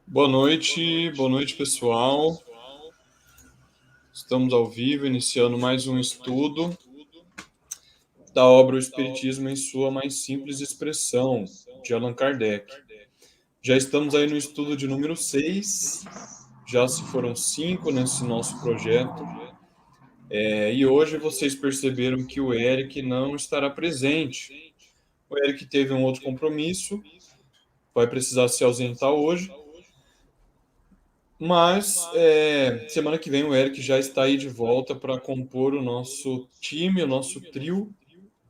Boa noite pessoal. Estamos ao vivo, iniciando mais um estudo da obra O Espiritismo em sua mais simples expressão, de Allan Kardec. Já estamos aí no estudo de número 6, já se foram 5 nesse nosso projeto, e hoje vocês perceberam que o Eric não estará presente. O Eric teve um outro compromisso, vai precisar se ausentar hoje. Mas semana que vem o Eric já está aí de volta para compor o nosso time, o nosso trio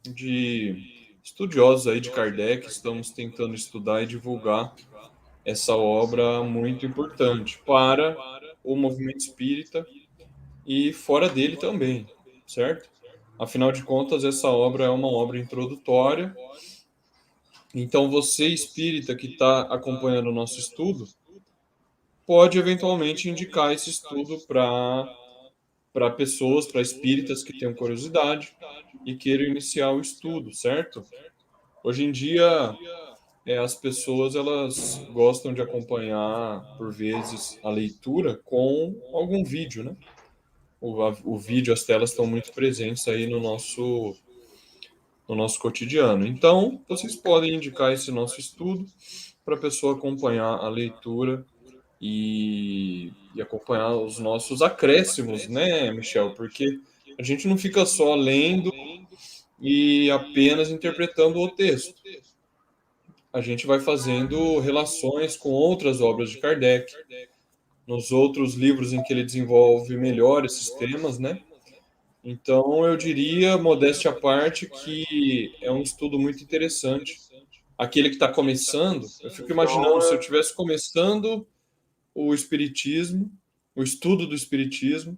de estudiosos aí de Kardec. Estamos tentando estudar e divulgar essa obra muito importante para o movimento espírita e fora dele também, certo? Afinal de contas, essa obra é uma obra introdutória. Então, você espírita que está acompanhando o nosso estudo, pode eventualmente indicar esse estudo para pessoas, para espíritas que tenham curiosidade e queiram iniciar o estudo, certo? Hoje em dia, as pessoas elas gostam de acompanhar, por vezes, a leitura com algum vídeo, né? O vídeo, as telas estão muito presentes aí no nosso cotidiano. Então, vocês podem indicar esse nosso estudo para a pessoa acompanhar a leitura e acompanhar os nossos acréscimos, né, Michel? Porque a gente não fica só lendo e apenas interpretando o texto. A gente vai fazendo relações com outras obras de Kardec, nos outros livros em que ele desenvolve melhor esses temas, né? Então, eu diria, modéstia à parte, que é um estudo muito interessante. Aquele que está começando, eu fico imaginando se eu estivesse começando o Espiritismo, o estudo do Espiritismo,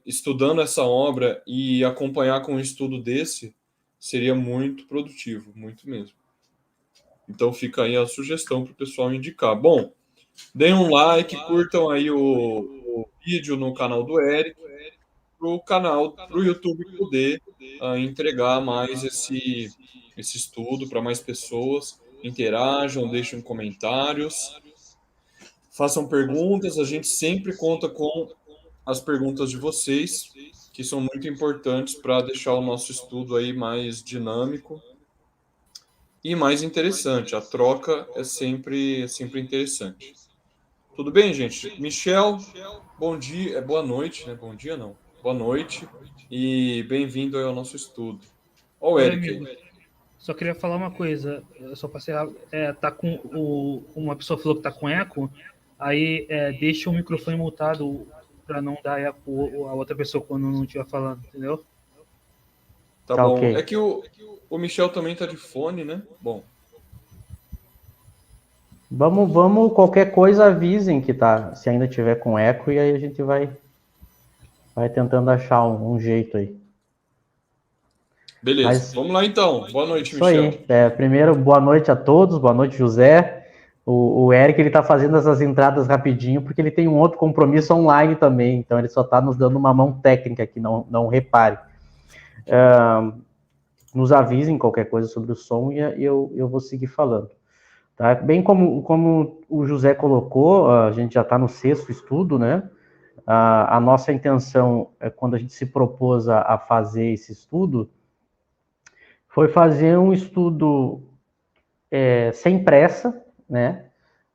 estudando essa obra e acompanhar com um estudo desse, seria muito produtivo, muito mesmo. Então fica aí a sugestão para o pessoal indicar. Bom, deem um like, curtam aí o vídeo no canal do Eric, para o YouTube poder entregar mais esse estudo para mais pessoas. Interajam, deixem comentários, façam perguntas. A gente sempre conta com as perguntas de vocês, que são muito importantes para deixar o nosso estudo aí mais dinâmico e mais interessante. A troca é sempre interessante. Tudo bem, gente? Michel, bom dia, boa noite, né? Bom dia não. Boa noite e bem-vindo ao nosso estudo. Olha o Oi, Eric amigo. aí. Só queria falar uma coisa. Eu só passei. Tá com uma pessoa falou que tá com eco. Aí deixa o microfone mutado para não dar eco a outra pessoa quando não estiver falando, entendeu? Tá Tá bom. É ok. que o Michel também tá de fone, né? Bom, Vamos, qualquer coisa avisem que tá, se ainda tiver com eco, e aí a gente vai tentando achar um jeito aí. beleza. Mas Vamos lá então. Boa noite, isso Michel. aí. Primeiro, boa noite a todos, boa noite, José. O Eric, ele tá fazendo essas entradas rapidinho, porque ele tem um outro compromisso online também, então ele só tá nos dando uma mão técnica aqui, não repare. Nos avisem qualquer coisa sobre o som e eu vou seguir falando. Tá? Bem como o José colocou, a gente já está no sexto estudo, né? A nossa intenção, quando a gente se propôs a fazer esse estudo, foi fazer um estudo sem pressa, né?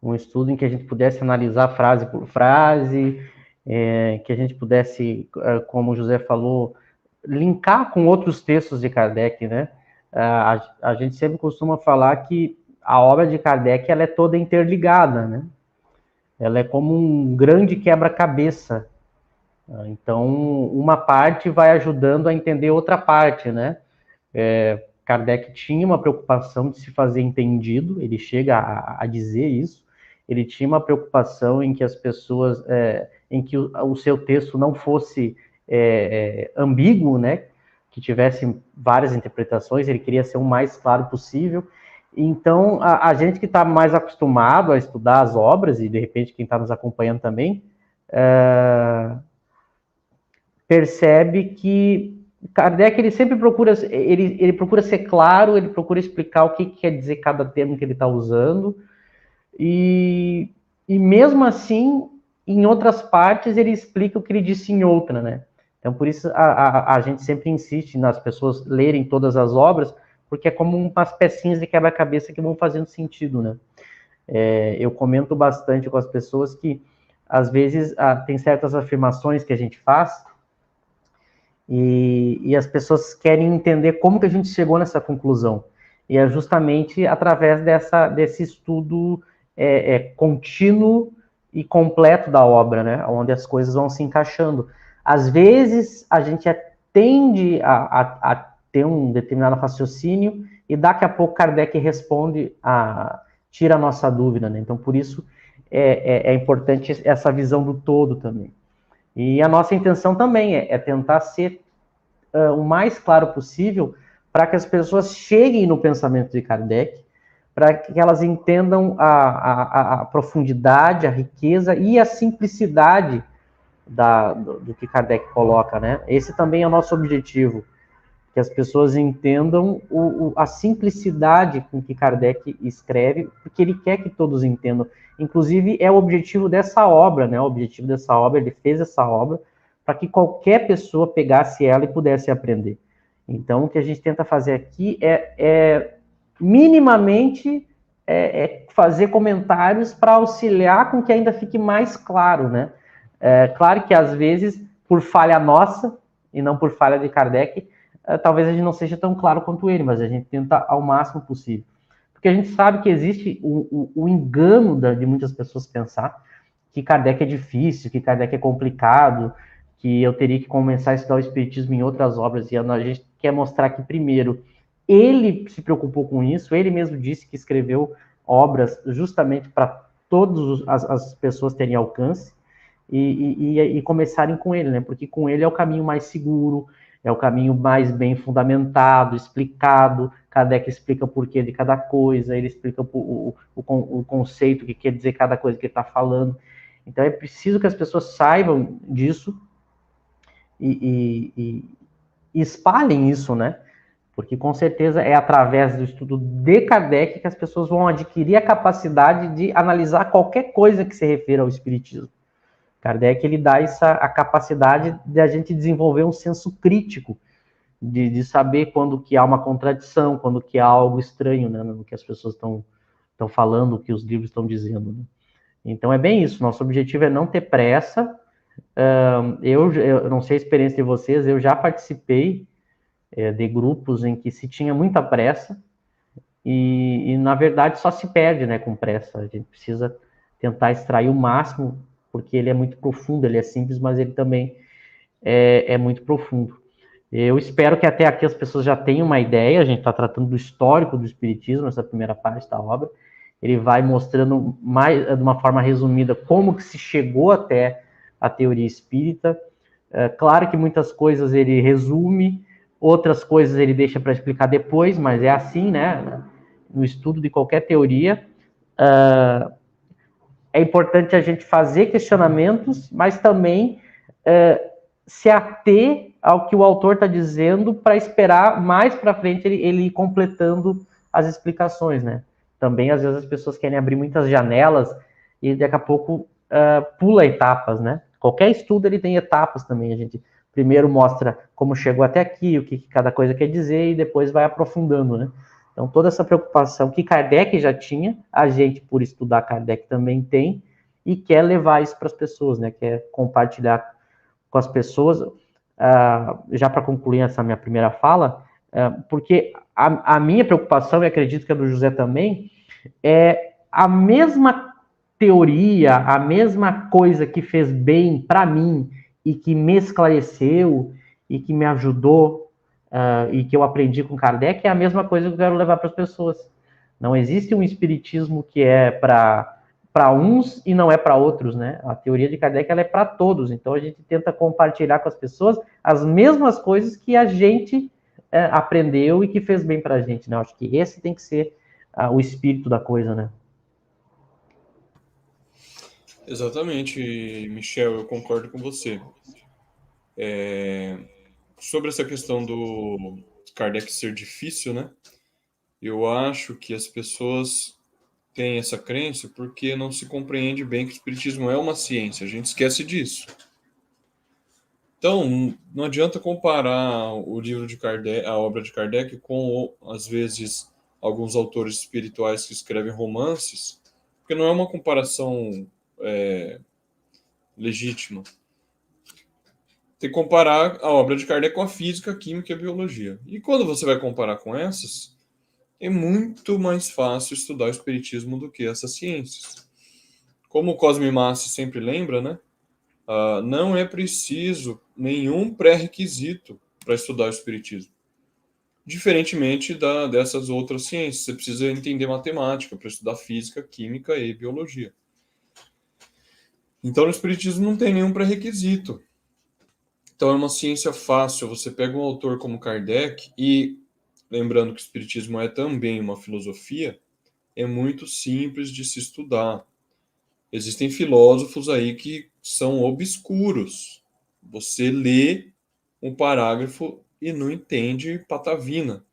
Um estudo em que a gente pudesse analisar frase por frase, que a gente pudesse, como o José falou, linkar com outros textos de Kardec, né? A gente sempre costuma falar que a obra de Kardec ela é toda interligada, né? Ela é como um grande quebra-cabeça. Então, uma parte vai ajudando a entender outra parte, né? Kardec tinha uma preocupação de se fazer entendido, ele chega a dizer isso, ele tinha uma preocupação em que as pessoas, em que o seu texto não fosse ambíguo, né? Que tivesse várias interpretações, ele queria ser o mais claro possível. Então, a gente que está mais acostumado a estudar as obras, e de repente quem está nos acompanhando também, percebe que Kardec ele sempre procura, ele procura ser claro, ele procura explicar o que quer dizer cada termo que ele está usando, e mesmo assim, em outras partes, ele explica o que ele disse em outra, né? Então, por isso, a gente sempre insiste nas pessoas lerem todas as obras, porque é como umas pecinhas de quebra-cabeça que vão fazendo sentido, né? Eu comento bastante com as pessoas que, às vezes, tem certas afirmações que a gente faz e as pessoas querem entender como que a gente chegou nessa conclusão. E é justamente através desse estudo contínuo e completo da obra, né? Onde as coisas vão se encaixando. Às vezes, a gente tende a ter um determinado raciocínio e daqui a pouco Kardec responde, tira a nossa dúvida, né? Então, por isso, é importante essa visão do todo também. E a nossa intenção também é tentar ser o mais claro possível para que as pessoas cheguem no pensamento de Kardec, para que elas entendam a profundidade, a riqueza e a simplicidade do que Kardec coloca, né? Esse também é o nosso objetivo, que as pessoas entendam a simplicidade com que Kardec escreve, porque ele quer que todos entendam. Inclusive, é o objetivo dessa obra, né? O objetivo dessa obra, ele fez essa obra para que qualquer pessoa pegasse ela e pudesse aprender. Então, o que a gente tenta fazer aqui minimamente, fazer comentários para auxiliar com que ainda fique mais claro, né? Claro que, às vezes, por falha nossa, e não por falha de Kardec, talvez a gente não seja tão claro quanto ele, mas a gente tenta ao máximo possível. Porque a gente sabe que existe o engano de muitas pessoas pensar que Kardec é difícil, que Kardec é complicado, que eu teria que começar a estudar o Espiritismo em outras obras, e a gente quer mostrar que, primeiro, ele se preocupou com isso, ele mesmo disse que escreveu obras justamente para todas as pessoas terem alcance, e começarem com ele, né? Porque com ele é o caminho mais seguro, é o caminho mais bem fundamentado, explicado. Kardec explica o porquê de cada coisa, ele explica o conceito, o que quer dizer cada coisa que ele está falando. Então é preciso que as pessoas saibam disso e espalhem isso, né? Porque com certeza é através do estudo de Kardec que as pessoas vão adquirir a capacidade de analisar qualquer coisa que se refira ao Espiritismo. Kardec, ele dá a capacidade de a gente desenvolver um senso crítico, de saber quando que há uma contradição, quando que há algo estranho, né, no que as pessoas estão falando, o que os livros estão dizendo, né? Então é bem isso, nosso objetivo é não ter pressa. Eu não sei a experiência de vocês, eu já participei de grupos em que se tinha muita pressa e na verdade só se perde, né, com pressa. A gente precisa tentar extrair o máximo, porque ele é muito profundo, ele é simples, mas ele também é muito profundo. Eu espero que até aqui as pessoas já tenham uma ideia. A gente está tratando do histórico do Espiritismo, essa primeira parte da obra. Ele vai mostrando de uma forma resumida como que se chegou até a teoria espírita. Claro que muitas coisas ele resume, outras coisas ele deixa para explicar depois, mas é assim, né? No estudo de qualquer teoria, é importante a gente fazer questionamentos, mas também se ater ao que o autor está dizendo para esperar mais para frente ele ir completando as explicações, né? Também, às vezes, as pessoas querem abrir muitas janelas e daqui a pouco pula etapas, né? Qualquer estudo ele tem etapas também. A gente primeiro mostra como chegou até aqui, o que cada coisa quer dizer e depois vai aprofundando, né? Então, toda essa preocupação que Kardec já tinha, a gente, por estudar Kardec, também tem, e quer levar isso para as pessoas, né? Quer compartilhar com as pessoas, já para concluir essa minha primeira fala, porque a minha preocupação, e acredito que a do José também, é a mesma teoria, a mesma coisa que fez bem para mim e que me esclareceu e que me ajudou e que eu aprendi com Kardec é a mesma coisa que eu quero levar para as pessoas. Não existe um espiritismo que é para uns e não é para outros, né? A teoria de Kardec ela é para todos, então a gente tenta compartilhar com as pessoas as mesmas coisas que a gente aprendeu e que fez bem para a gente, né? Eu acho que esse tem que ser o espírito da coisa, né? Exatamente, Michel, eu concordo com você. Sobre essa questão do Kardec ser difícil, né? Eu acho que as pessoas tem essa crença porque não se compreende bem que o espiritismo é uma ciência, a gente esquece disso. Então, não adianta comparar o livro de Kardec, a obra de Kardec, com, às vezes, alguns autores espirituais que escrevem romances, porque não é uma comparação legítima. Tem que comparar a obra de Kardec com a física, a química e a biologia. E quando você vai comparar com essas, é muito mais fácil estudar o espiritismo do que essas ciências. Como o Cosme Massi sempre lembra, né? Não é preciso nenhum pré-requisito para estudar o espiritismo. Diferentemente dessas outras ciências, você precisa entender matemática para estudar física, química e biologia. Então, no espiritismo não tem nenhum pré-requisito. Então, é uma ciência fácil. Você pega um autor como Kardec e, lembrando que o espiritismo é também uma filosofia, é muito simples de se estudar. Existem filósofos aí que são obscuros. Você lê um parágrafo e não entende patavina.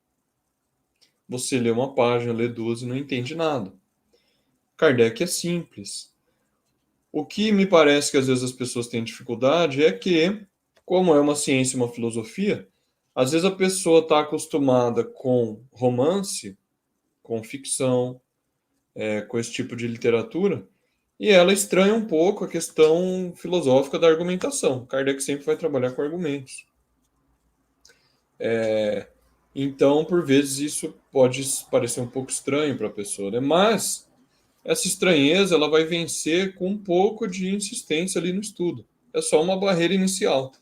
Você lê uma página, lê duas e não entende nada. Kardec é simples. O que me parece que às vezes as pessoas têm dificuldade é que, como é uma ciência e uma filosofia, às vezes a pessoa está acostumada com romance, com ficção, com esse tipo de literatura, e ela estranha um pouco a questão filosófica da argumentação. Kardec sempre vai trabalhar com argumentos. Então, por vezes, isso pode parecer um pouco estranho para a pessoa, né? Mas essa estranheza ela vai vencer com um pouco de insistência ali no estudo. É só uma barreira inicial.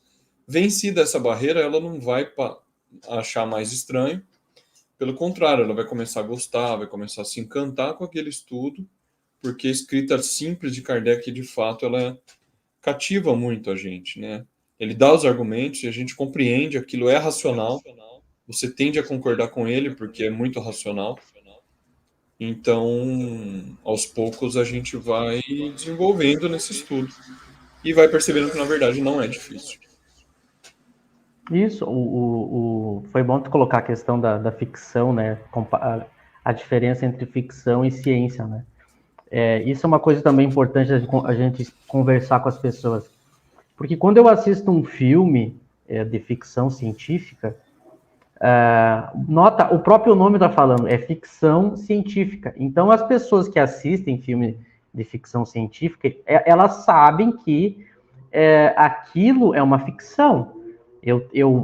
Vencida essa barreira, ela não vai achar mais estranho. Pelo contrário, ela vai começar a gostar, vai começar a se encantar com aquele estudo, porque a escrita simples de Kardec, de fato, ela cativa muito a gente, né? Ele dá os argumentos e a gente compreende, aquilo é racional, você tende a concordar com ele porque é muito racional. Então, aos poucos, a gente vai desenvolvendo nesse estudo e vai percebendo que, na verdade, não é difícil. Isso, foi bom tu colocar a questão da ficção, né? A diferença entre ficção e ciência, né? Isso é uma coisa também importante a gente conversar com as pessoas. Porque quando eu assisto um filme de ficção científica, nota, o próprio nome está falando, é ficção científica. Então, as pessoas que assistem filme de ficção científica, elas sabem que aquilo é uma ficção.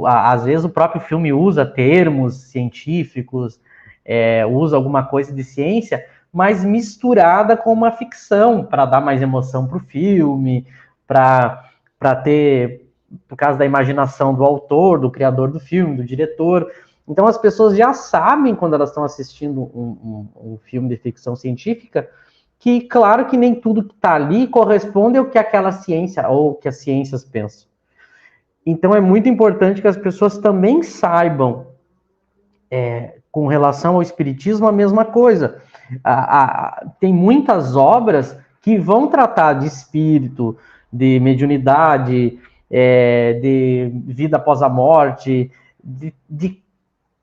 Às vezes, o próprio filme usa termos científicos, usa alguma coisa de ciência, mas misturada com uma ficção, para dar mais emoção para o filme, para ter, por causa da imaginação do autor, do criador do filme, do diretor. Então, as pessoas já sabem, quando elas estão assistindo um filme de ficção científica, que, claro, que nem tudo que está ali corresponde ao que aquela ciência, ou que as ciências pensam. Então, é muito importante que as pessoas também saibam, com relação ao espiritismo, a mesma coisa. Tem muitas obras que vão tratar de espírito, de mediunidade, de vida após a morte, de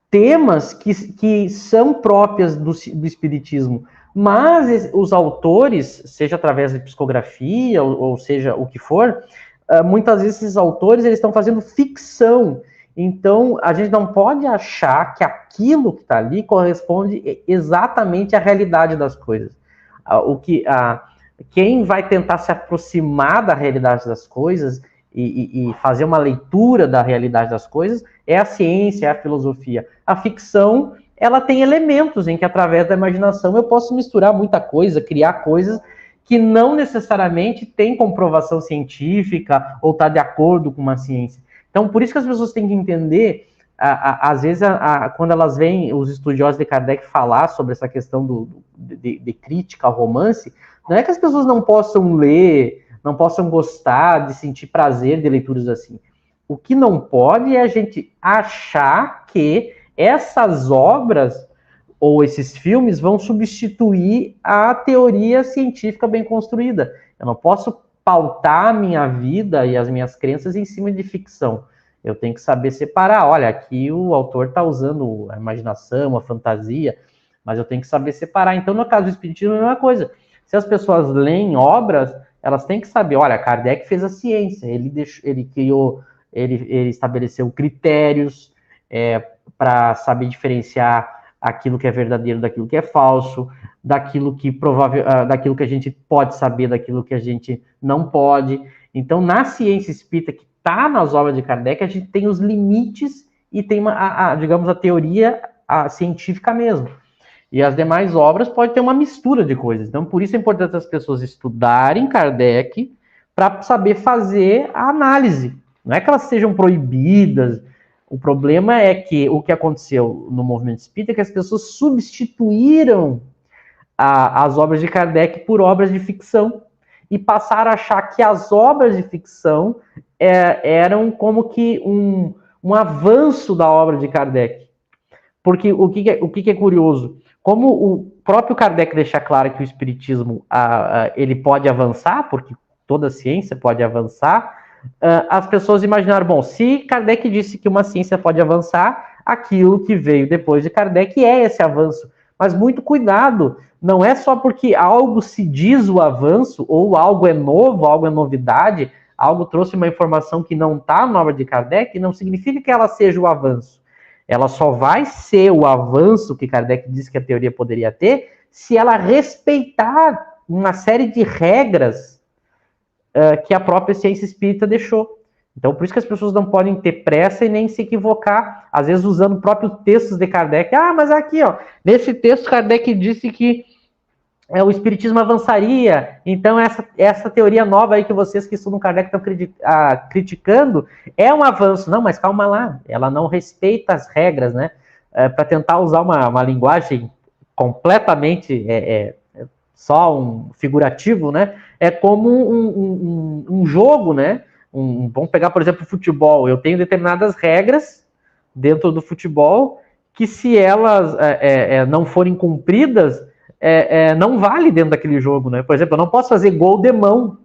temas que são próprias do espiritismo. Mas os autores, seja através de psicografia, ou seja, o que for, muitas vezes esses autores eles estão fazendo ficção. Então, a gente não pode achar que aquilo que está ali corresponde exatamente à realidade das coisas. Quem vai tentar se aproximar da realidade das coisas e fazer uma leitura da realidade das coisas é a ciência, é a filosofia. A ficção, ela tem elementos em que, através da imaginação, eu posso misturar muita coisa, criar coisas que não necessariamente têm comprovação científica ou está de acordo com uma ciência. Então, por isso que as pessoas têm que entender, às vezes, quando elas veem os estudiosos de Kardec falar sobre essa questão de crítica ao romance, não é que as pessoas não possam ler, não possam gostar, de sentir prazer de leituras assim. O que não pode é a gente achar que essas obras ou esses filmes vão substituir a teoria científica bem construída. Eu não posso pautar a minha vida e as minhas crenças em cima de ficção. Eu tenho que saber separar. Olha, aqui o autor está usando a imaginação, a fantasia, mas eu tenho que saber separar. Então, no caso do Espiritismo, é a mesma coisa. Se as pessoas leem obras, elas têm que saber, olha, Kardec fez a ciência, ele criou, ele estabeleceu critérios para saber diferenciar aquilo que é verdadeiro daquilo que é falso, daquilo daquilo que a gente pode saber, daquilo que a gente não pode. Então, na ciência espírita, que está nas obras de Kardec, a gente tem os limites e tem, digamos, a teoria científica mesmo. E as demais obras podem ter uma mistura de coisas. Então, por isso é importante as pessoas estudarem Kardec para saber fazer a análise. Não é que elas sejam proibidas. O problema é que o que aconteceu no movimento espírita é que as pessoas substituíram as obras de Kardec por obras de ficção e passaram a achar que as obras de ficção eram como que um avanço da obra de Kardec. Porque o que é curioso? Como o próprio Kardec deixa claro que o Espiritismo ele pode avançar, porque toda ciência pode avançar, as pessoas imaginaram, bom, se Kardec disse que uma ciência pode avançar, aquilo que veio depois de Kardec é esse avanço. Mas muito cuidado, não é só porque algo se diz o avanço, ou algo é novo, algo é novidade, algo trouxe uma informação que não está na obra de Kardec, não significa que ela seja o avanço. Ela só vai ser o avanço que Kardec disse que a teoria poderia ter se ela respeitar uma série de regras que a própria ciência espírita deixou. Então, por isso que as pessoas não podem ter pressa e nem se equivocar, às vezes usando próprios textos de Kardec. Ah, mas aqui, ó, nesse texto Kardec disse que o Espiritismo avançaria, então essa teoria nova aí que vocês que estudam Kardec estão criticando é um avanço. Não, mas calma lá, ela não respeita as regras, né? Para tentar usar uma linguagem completamente só um figurativo, né? É como um jogo, né? Vamos pegar, por exemplo, o futebol. Eu tenho determinadas regras dentro do futebol que, se elas não forem cumpridas, não vale dentro daquele jogo, né? Por exemplo, eu não posso fazer gol de mão.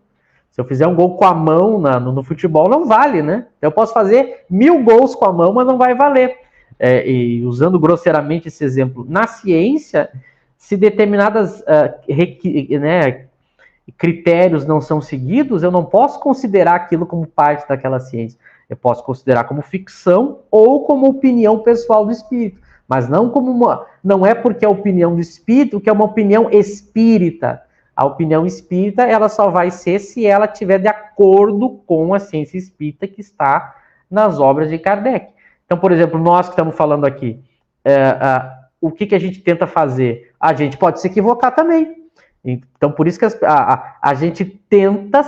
Se eu fizer um gol com a mão no futebol, não vale, né? Eu posso fazer 1000 gols com a mão, mas não vai valer. E usando grosseiramente esse exemplo, na ciência, se determinadas critérios não são seguidos, eu não posso considerar aquilo como parte daquela ciência. Eu posso considerar como ficção ou como opinião pessoal do espírito. Mas não não é porque é a opinião do espírito que é uma opinião espírita. A opinião espírita, ela só vai ser se ela estiver de acordo com a ciência espírita que está nas obras de Kardec. Então, por exemplo, nós que estamos falando aqui, o que a gente tenta fazer? A gente pode se equivocar também. Então, por isso que a gente tenta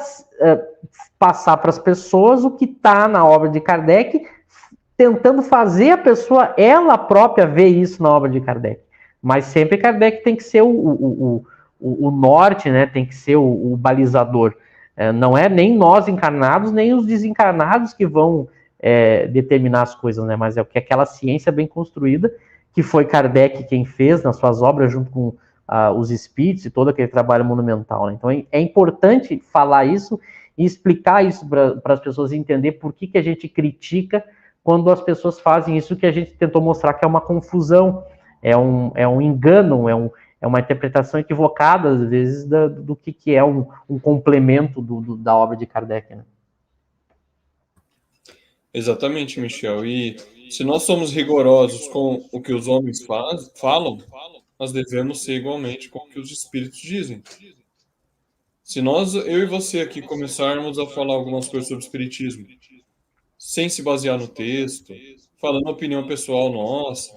passar para as pessoas o que está na obra de Kardec, tentando fazer a pessoa, ela própria, ver isso na obra de Kardec. Mas sempre Kardec tem que ser o norte, né? Tem que ser o balizador. Não é nem nós encarnados, nem os desencarnados que vão determinar as coisas, né? Mas é o que aquela ciência bem construída, que foi Kardec quem fez nas suas obras, junto com os espíritos e todo aquele trabalho monumental, né? Então é importante falar isso e explicar isso para as pessoas entenderem por que a gente critica quando as pessoas fazem isso que a gente tentou mostrar que é uma confusão, é um engano, é uma interpretação equivocada, às vezes, do que é um complemento da obra de Kardec, né? Exatamente, Michel. E se nós somos rigorosos com o que os homens falam, nós devemos ser igualmente com o que os espíritos dizem. Se eu e você aqui começarmos a falar algumas coisas sobre espiritismo, sem se basear no texto, falando opinião pessoal nossa,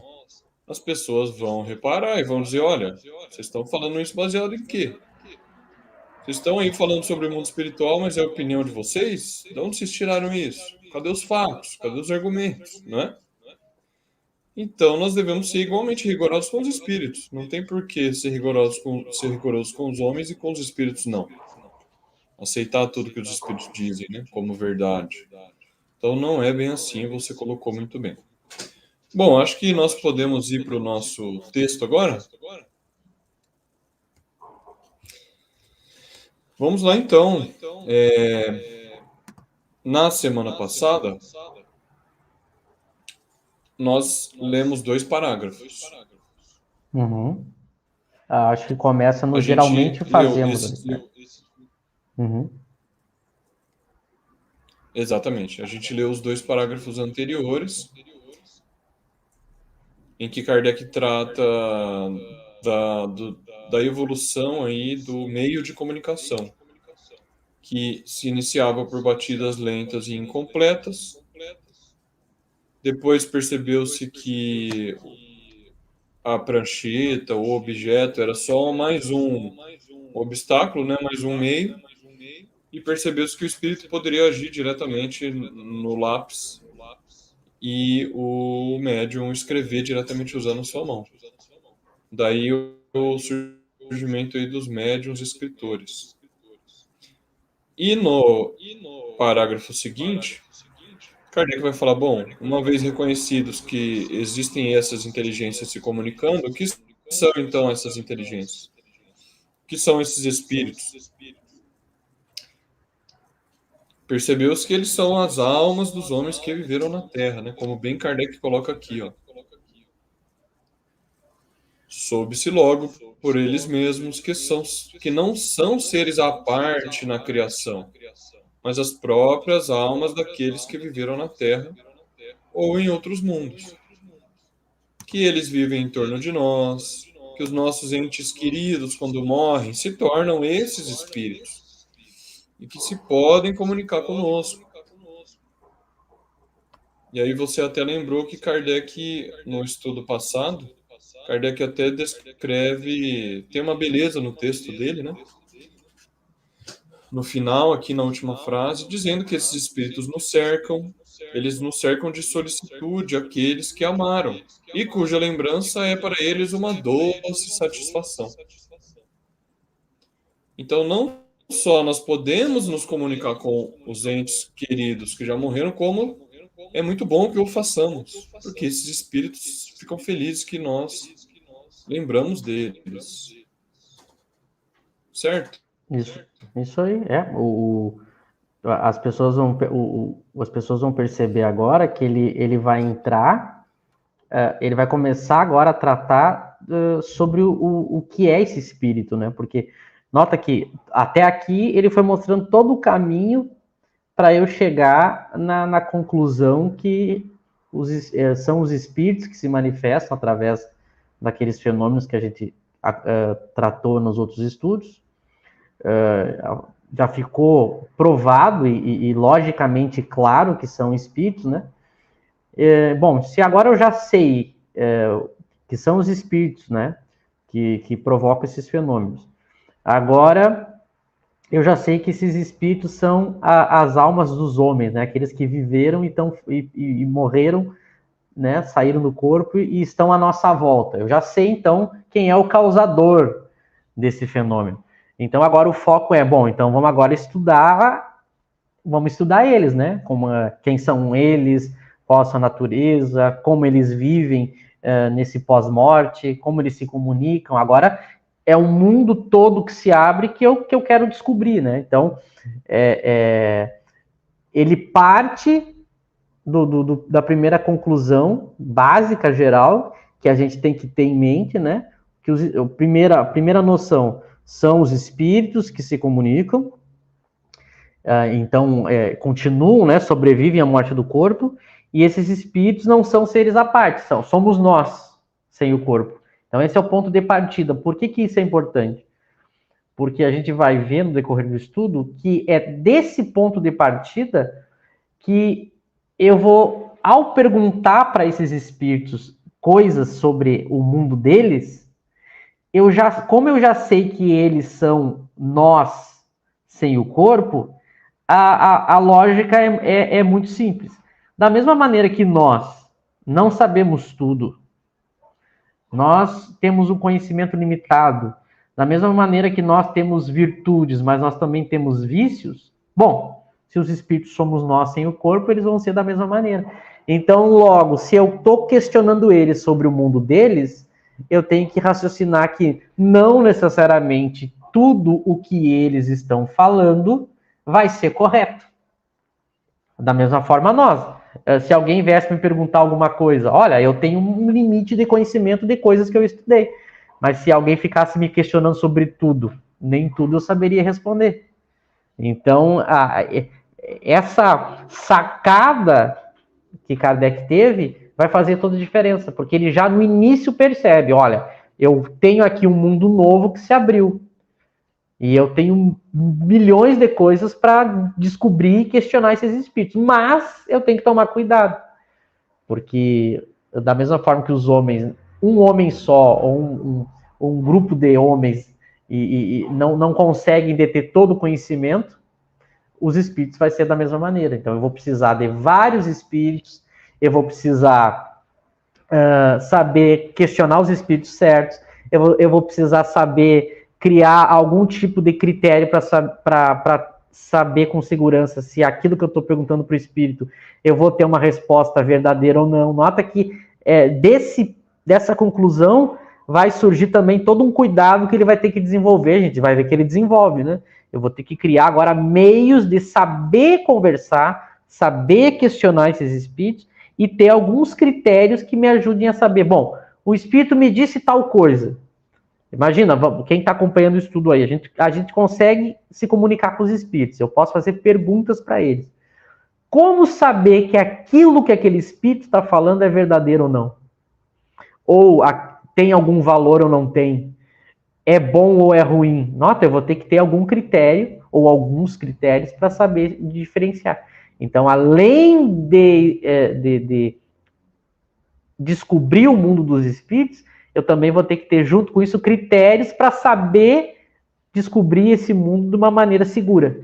as pessoas vão reparar e vão dizer, olha, vocês estão falando isso baseado em quê? Vocês estão aí falando sobre o mundo espiritual, mas é a opinião de vocês? De onde vocês tiraram isso? Cadê os fatos? Cadê os argumentos? Não é? Então, nós devemos ser igualmente rigorosos com os espíritos. Não tem por que ser rigorosos com os homens e com os espíritos, não. Aceitar tudo que os espíritos dizem, né, como verdade. Então, não é bem assim, você colocou muito bem. Bom, acho que nós podemos ir para o nosso texto agora. Vamos lá, então. Na semana passada, nós lemos 2 parágrafos. Uhum. Acho que começa no A geralmente gente leu fazemos. esse, Uhum. exatamente, a gente leu os 2 parágrafos anteriores, em que Kardec trata da evolução aí do meio de comunicação, que se iniciava por batidas lentas e incompletas. Depois percebeu-se que a prancheta, o objeto, era só mais um obstáculo, né? Mais um meio. E percebeu-se que o espírito poderia agir diretamente no lápis e o médium escrever diretamente usando sua mão. Daí o surgimento aí dos médiuns escritores. E no parágrafo seguinte, Kardec vai falar, bom, uma vez reconhecidos que existem essas inteligências se comunicando, o que são então essas inteligências? O que são esses espíritos? Percebeu-se que eles são as almas dos homens que viveram na Terra, né? Como bem Kardec coloca aqui, ó. Soube-se logo por eles mesmos que não são seres à parte na criação, mas as próprias almas daqueles que viveram na Terra ou em outros mundos. Que eles vivem em torno de nós, que os nossos entes queridos, quando morrem, se tornam esses espíritos e que se podem comunicar conosco. E aí você até lembrou que Kardec, no estudo passado, Kardec até descreve, tem uma beleza no texto dele, né? No final, aqui na última frase, dizendo que esses espíritos nos cercam, eles nos cercam de solicitude aqueles que amaram, e cuja lembrança é para eles uma doce satisfação. Então, não só nós podemos nos comunicar com os entes queridos que já morreram, como é muito bom que o façamos, porque esses espíritos ficam felizes que nós lembramos deles. Certo? Isso aí, as pessoas vão perceber agora que ele vai entrar, ele vai começar agora a tratar sobre o que é esse espírito, né? Porque nota que até aqui ele foi mostrando todo o caminho para eu chegar na conclusão que são os espíritos que se manifestam através daqueles fenômenos que a gente tratou nos outros estudos. Já ficou provado e logicamente claro que são espíritos, né? Bom, se agora eu já sei que são os espíritos, né, que provocam esses fenômenos, agora eu já sei que esses espíritos são as almas dos homens, né, aqueles que viveram e morreram, né, saíram do corpo e estão à nossa volta. Eu já sei, então, quem é o causador desse fenômeno. Então, agora o foco então vamos agora vamos estudar eles, né? Quem são eles, qual a sua natureza, como eles vivem nesse pós-morte, como eles se comunicam. Agora é um mundo todo que se abre que eu quero descobrir, né? Então, ele parte da primeira conclusão básica, geral, que a gente tem que ter em mente, né? Que a primeira noção são os espíritos que se comunicam, então continuam, né, sobrevivem à morte do corpo, e esses espíritos não são seres à parte, somos nós, sem o corpo. Então esse é o ponto de partida. Por que isso é importante? Porque a gente vai ver no decorrer do estudo que é desse ponto de partida que eu vou, ao perguntar para esses espíritos coisas sobre o mundo deles, como eu já sei que eles são nós sem o corpo, a lógica é muito simples. Da mesma maneira que nós não sabemos tudo, nós temos um conhecimento limitado, da mesma maneira que nós temos virtudes, mas nós também temos vícios, bom, se os espíritos somos nós sem o corpo, eles vão ser da mesma maneira. Então, logo, se eu estou questionando eles sobre o mundo deles, eu tenho que raciocinar que não necessariamente tudo o que eles estão falando vai ser correto. Da mesma forma nós. Se alguém viesse me perguntar alguma coisa, olha, eu tenho um limite de conhecimento de coisas que eu estudei. mas se alguém ficasse me questionando sobre tudo, nem tudo eu saberia responder. Então, essa sacada que Kardec teve vai fazer toda a diferença, porque ele já no início percebe, olha, eu tenho aqui um mundo novo que se abriu, e eu tenho milhões de coisas para descobrir e questionar esses espíritos, mas eu tenho que tomar cuidado, porque da mesma forma que os homens, um homem só, ou um grupo de homens, e não conseguem deter todo o conhecimento, os espíritos vai ser da mesma maneira. Então eu vou precisar de vários espíritos, eu vou precisar saber questionar os espíritos certos, eu vou precisar saber criar algum tipo de critério para saber com segurança se aquilo que eu estou perguntando para o espírito, eu vou ter uma resposta verdadeira ou não. Nota que dessa conclusão vai surgir também todo um cuidado que ele vai ter que desenvolver, a gente vai ver que ele desenvolve, né? Eu vou ter que criar agora meios de saber conversar, saber questionar esses espíritos e ter alguns critérios que me ajudem a saber, bom, o espírito me disse tal coisa. Imagina, quem está acompanhando o estudo aí, a gente consegue se comunicar com os espíritos, eu posso fazer perguntas para eles. Como saber que aquilo que aquele espírito está falando é verdadeiro ou não? Ou tem algum valor ou não tem? É bom ou é ruim? Nota, eu vou ter que ter algum critério, ou alguns critérios, para saber diferenciar. Então, além de descobrir o mundo dos espíritos, eu também vou ter que ter, junto com isso, critérios para saber descobrir esse mundo de uma maneira segura.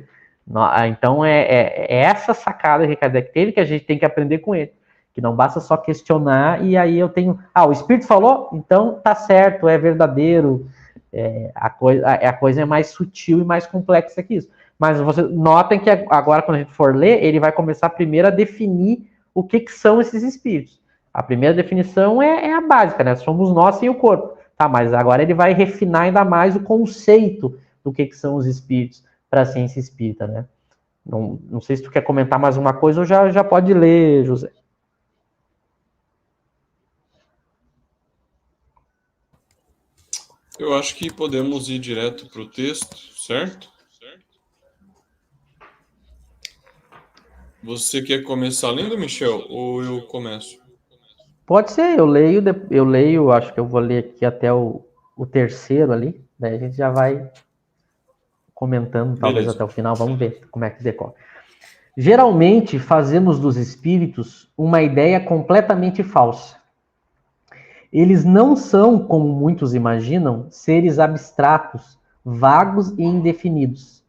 Então, é essa sacada que Kardec teve que a gente tem que aprender com ele. Que não basta só questionar e aí eu tenho... o espírito falou? Então tá certo, é verdadeiro. A coisa é mais sutil e mais complexa que isso. Mas vocês notem que agora, quando a gente for ler, ele vai começar primeiro a definir o que são esses espíritos. A primeira definição é a básica, né? Somos nós sem o corpo. Tá, mas agora ele vai refinar ainda mais o conceito do que são os espíritos para a ciência espírita, né? Não sei se tu quer comentar mais uma coisa ou já pode ler, José. Eu acho que podemos ir direto para o texto, certo? Você quer começar lendo, Michel, ou eu começo? Pode ser, eu leio, acho que eu vou ler aqui até o terceiro ali, daí a gente já vai comentando, talvez até o final, vamos ver como é que decorre. Geralmente fazemos dos espíritos uma ideia completamente falsa. Eles não são, como muitos imaginam, seres abstratos, vagos e indefinidos,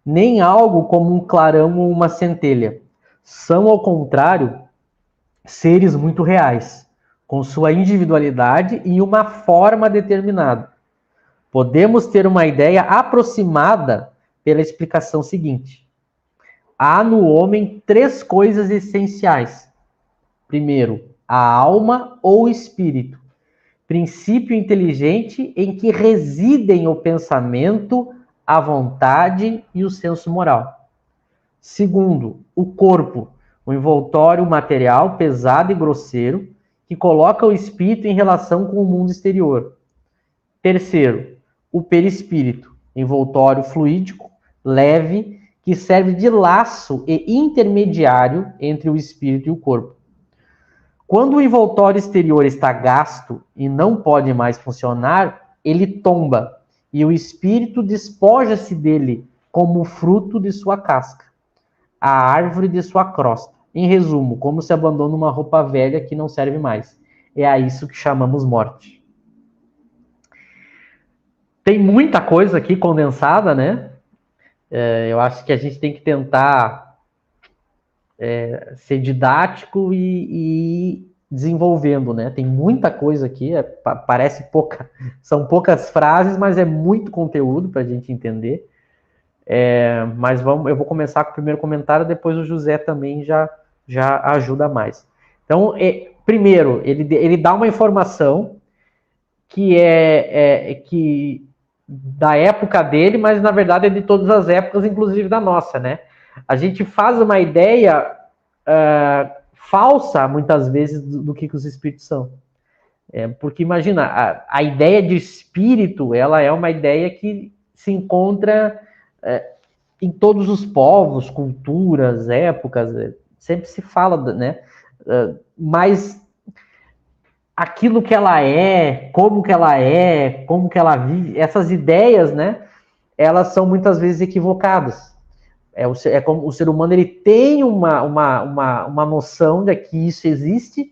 nem algo como um clarão ou uma centelha. São, ao contrário, seres muito reais, com sua individualidade e uma forma determinada. Podemos ter uma ideia aproximada pela explicação seguinte. Há no homem 3 coisas essenciais. Primeiro, a alma ou espírito, princípio inteligente em que residem o pensamento, a vontade e o senso moral. Segundo, o corpo, o envoltório material pesado e grosseiro que coloca o espírito em relação com o mundo exterior. Terceiro, o perispírito, envoltório fluídico, leve, que serve de laço e intermediário entre o espírito e o corpo. Quando o envoltório exterior está gasto e não pode mais funcionar, ele tomba e o espírito despoja-se dele como fruto de sua casca, a árvore de sua crosta. Em resumo, como se abandona uma roupa velha que não serve mais. É a isso que chamamos morte. Tem muita coisa aqui condensada, né? Eu acho que a gente tem que tentar ser didático e desenvolvendo, né? Tem muita coisa aqui, parece pouca, são poucas frases, mas é muito conteúdo para a gente entender. Mas eu vou começar com o primeiro comentário, depois o José também já ajuda mais. Então, primeiro, ele dá uma informação que que da época dele, mas na verdade é de todas as épocas, inclusive da nossa, né? A gente faz uma ideia falsa, muitas vezes, do que os espíritos são. Porque imagina, a ideia de espírito, ela é uma ideia que se encontra em todos os povos, culturas, épocas, sempre se fala, né? Mas aquilo que ela é, como que ela vive, essas ideias, né? Elas são muitas vezes equivocadas. Como o ser humano, ele tem uma noção de que isso existe,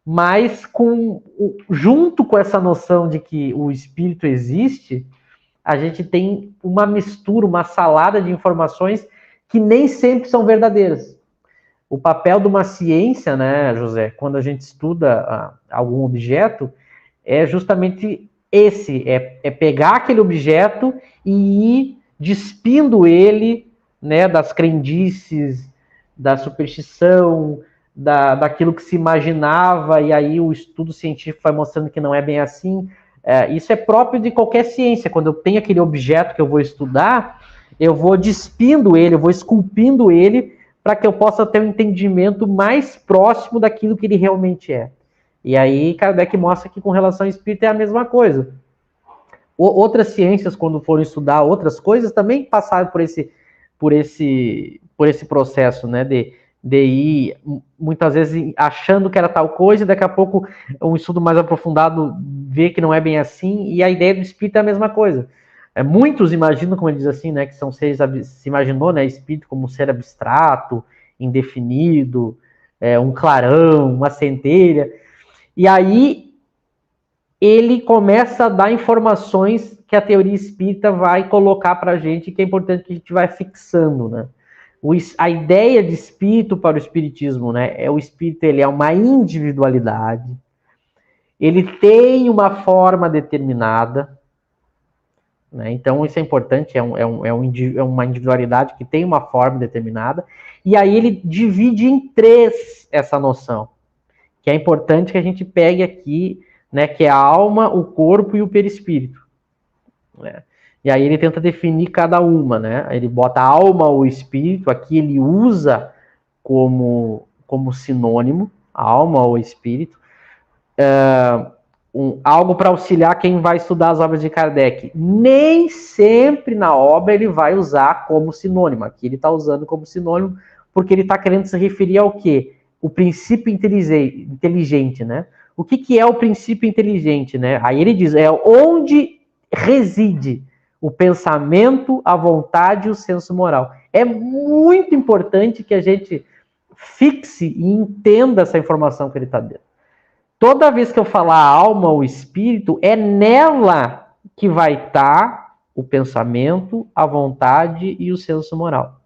mas junto com essa noção de que o espírito existe, a gente tem uma mistura, uma salada de informações que nem sempre são verdadeiras. O papel de uma ciência, né, José, quando a gente estuda algum objeto, é justamente esse, é pegar aquele objeto e ir despindo ele, né, das crendices, da superstição, daquilo que se imaginava, e aí o estudo científico vai mostrando que não é bem assim. Isso é próprio de qualquer ciência. Quando eu tenho aquele objeto que eu vou estudar, eu vou despindo ele, eu vou esculpindo ele, para que eu possa ter um entendimento mais próximo daquilo que ele realmente é. E aí Kardec mostra que com relação ao espírito é a mesma coisa. Outras ciências, quando foram estudar outras coisas, também passaram por esse processo, né, de ir, muitas vezes, achando que era tal coisa, e daqui a pouco um estudo mais aprofundado vê que não é bem assim, e a ideia do espírito é a mesma coisa. Muitos imaginam, como ele diz assim, né, que são seres, se imaginou, né, espírito como um ser abstrato, indefinido, um clarão, uma centelha, e aí ele começa a dar informações que a teoria espírita vai colocar para a gente, que é importante que a gente vai fixando, né? A ideia de espírito para o espiritismo, né, o espírito, ele é uma individualidade, ele tem uma forma determinada, né? Então isso é importante, é uma individualidade que tem uma forma determinada, e aí ele divide em 3 essa noção, que é importante que a gente pegue aqui, né, que é a alma, o corpo e o perispírito, né? E aí ele tenta definir cada uma, né? Ele bota a alma ou espírito, aqui ele usa como sinônimo, alma ou espírito, algo para auxiliar quem vai estudar as obras de Kardec. Nem sempre na obra ele vai usar como sinônimo. Aqui ele está usando como sinônimo porque ele está querendo se referir ao quê? O princípio inteligente, né? O que é o princípio inteligente, né? Aí ele diz, é onde reside o pensamento, a vontade e o senso moral. É muito importante que a gente fixe e entenda essa informação que ele está dando. Toda vez que eu falar alma ou espírito, é nela que vai estar o pensamento, a vontade e o senso moral.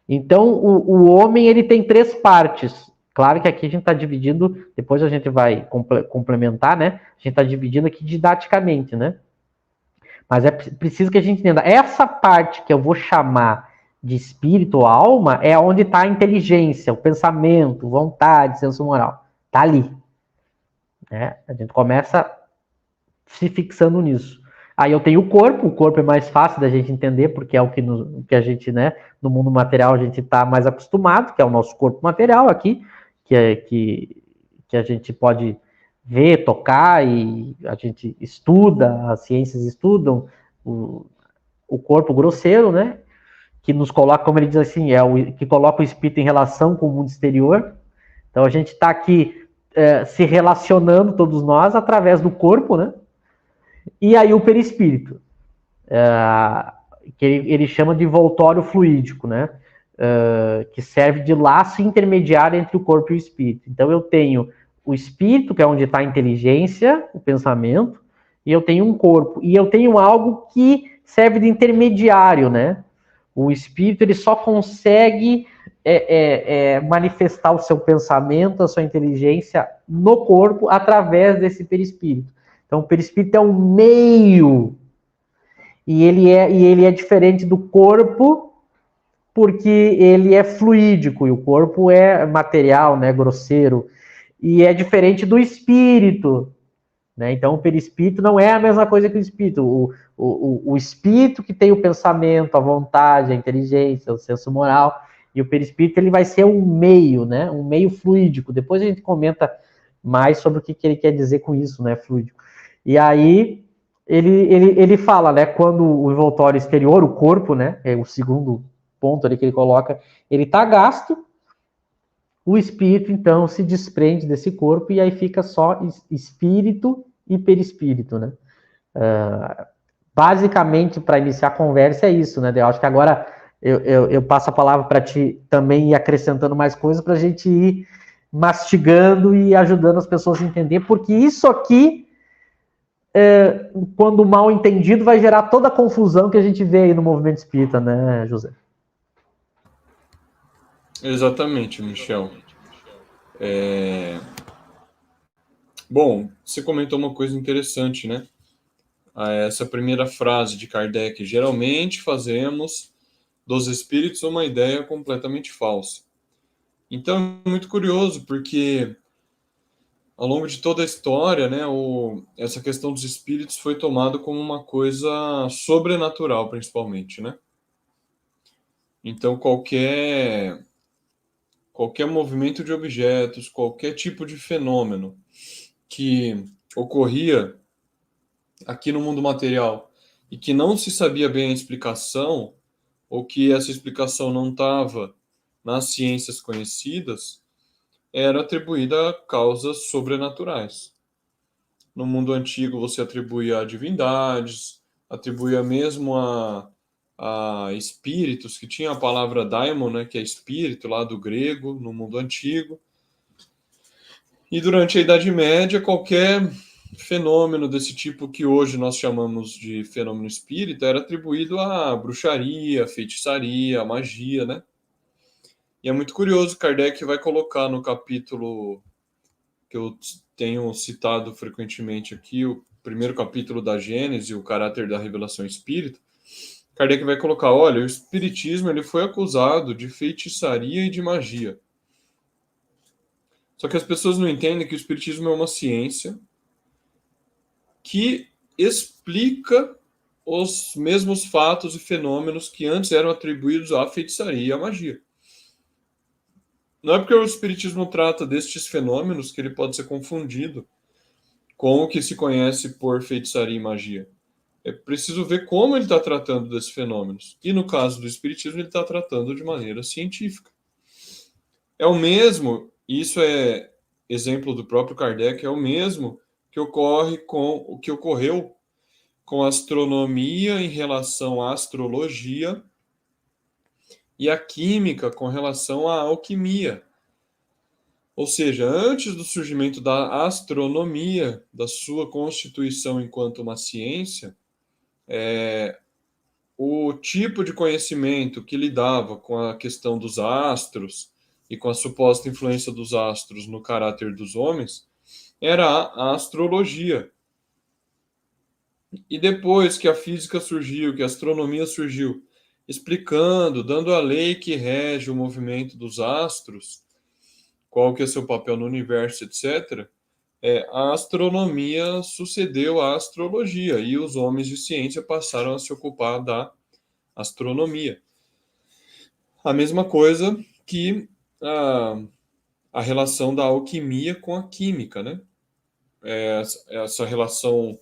Então, o homem, ele tem 3 partes. Claro que aqui a gente está dividindo, depois a gente vai complementar, né? A gente está dividindo aqui didaticamente, né? Mas é preciso que a gente entenda. Essa parte que eu vou chamar de espírito ou alma é onde está a inteligência, o pensamento, vontade, senso moral. Está ali. A gente começa se fixando nisso. Aí eu tenho o corpo é mais fácil da gente entender, porque é o que a gente, né, no mundo material a gente está mais acostumado, que é o nosso corpo material aqui, que a gente pode ver, tocar, e a gente estuda, as ciências estudam o corpo grosseiro, né, que nos coloca, como ele diz assim, que coloca o espírito em relação com o mundo exterior. Então a gente está aqui se relacionando, todos nós, através do corpo, né? E aí o perispírito, que ele chama de voltório fluídico, né? Que serve de laço intermediário entre o corpo e o espírito. Então eu tenho o espírito, que é onde está a inteligência, o pensamento, e eu tenho um corpo. E eu tenho algo que serve de intermediário, né? O espírito, ele só consegue manifestar o seu pensamento, a sua inteligência no corpo através desse perispírito. Então, o perispírito é um meio, e ele é diferente do corpo, porque ele é fluídico, e o corpo é material, né, grosseiro, e é diferente do espírito, né? Então, o perispírito não é a mesma coisa que o espírito. O espírito que tem o pensamento, a vontade, a inteligência, o senso moral, e o perispírito, ele vai ser um meio, né? Um meio fluídico. Depois a gente comenta mais sobre o que ele quer dizer com isso, né, fluido. E aí ele fala, né, quando o envoltório exterior, o corpo, né, é o segundo ponto ali que ele coloca, ele está gasto, o espírito, então, se desprende desse corpo e aí fica só espírito e perispírito, né? Basicamente, para iniciar a conversa, é isso, né? Eu acho que agora eu passo a palavra para ti também ir acrescentando mais coisas para a gente ir mastigando e ajudando as pessoas a entender, porque isso aqui, quando mal entendido, vai gerar toda a confusão que a gente vê aí no movimento espírita, né, José? Exatamente, Michel. Bom, você comentou uma coisa interessante, né? Essa primeira frase de Kardec: geralmente fazemos dos espíritos uma ideia completamente falsa. Então é muito curioso, porque ao longo de toda a história, né, essa questão dos espíritos foi tomada como uma coisa sobrenatural, principalmente, né? Então qualquer movimento de objetos, qualquer tipo de fenômeno que ocorria aqui no mundo material e que não se sabia bem a explicação, ou que essa explicação não estava nas ciências conhecidas, era atribuída a causas sobrenaturais. No mundo antigo, você atribuía a divindades, atribuía mesmo a espíritos, que tinha a palavra daimon, né, que é espírito, lá do grego, no mundo antigo. E durante a Idade Média, qualquer fenômeno desse tipo que hoje nós chamamos de fenômeno espírita era atribuído à bruxaria, à feitiçaria, à magia, né? E é muito curioso, Kardec vai colocar no capítulo que eu tenho citado frequentemente aqui, o primeiro capítulo da Gênese, o caráter da revelação espírita. Kardec vai colocar, olha, o espiritismo ele foi acusado de feitiçaria e de magia. Só que as pessoas não entendem que o espiritismo é uma ciência que explica os mesmos fatos e fenômenos que antes eram atribuídos à feitiçaria e à magia. Não é porque o espiritismo trata destes fenômenos que ele pode ser confundido com o que se conhece por feitiçaria e magia. É preciso ver como ele está tratando desses fenômenos. E no caso do espiritismo, ele está tratando de maneira científica. É o mesmo, isso é exemplo do próprio Kardec, é o mesmo que ocorre com o que ocorreu com a astronomia em relação à astrologia e a química com relação à alquimia. Ou seja, antes do surgimento da astronomia, da sua constituição enquanto uma ciência, o tipo de conhecimento que lidava com a questão dos astros e com a suposta influência dos astros no caráter dos homens era a astrologia. E depois que a física surgiu, que a astronomia surgiu, explicando, dando a lei que rege o movimento dos astros, qual que é seu papel no universo, etc., a astronomia sucedeu à astrologia e os homens de ciência passaram a se ocupar da astronomia. A mesma coisa que a relação da alquimia com a química, né? Essa relação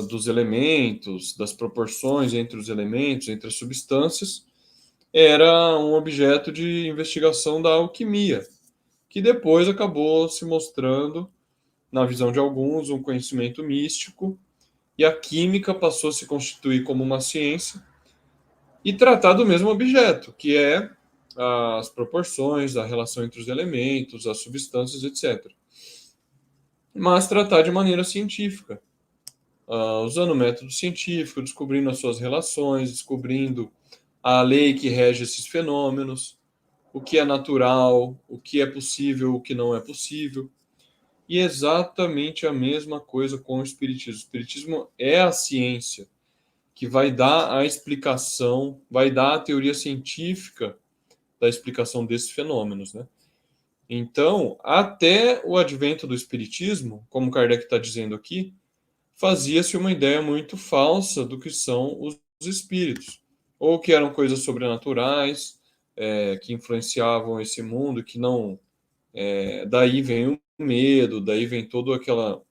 dos elementos, das proporções entre os elementos, entre as substâncias, era um objeto de investigação da alquimia, que depois acabou se mostrando, na visão de alguns, um conhecimento místico, e a química passou a se constituir como uma ciência e tratar do mesmo objeto, que é as proporções, a relação entre os elementos, as substâncias, etc. Mas tratar de maneira científica, usando o método científico, descobrindo as suas relações, descobrindo a lei que rege esses fenômenos, o que é natural, o que é possível, o que não é possível. E exatamente a mesma coisa com o Espiritismo. O Espiritismo é a ciência que vai dar a explicação, vai dar a teoria científica da explicação desses fenômenos, né? Então, até o advento do Espiritismo, como Kardec está dizendo aqui, fazia-se uma ideia muito falsa do que são os espíritos, ou que eram coisas sobrenaturais, que influenciavam esse mundo, que não... daí vem o medo, daí vem todo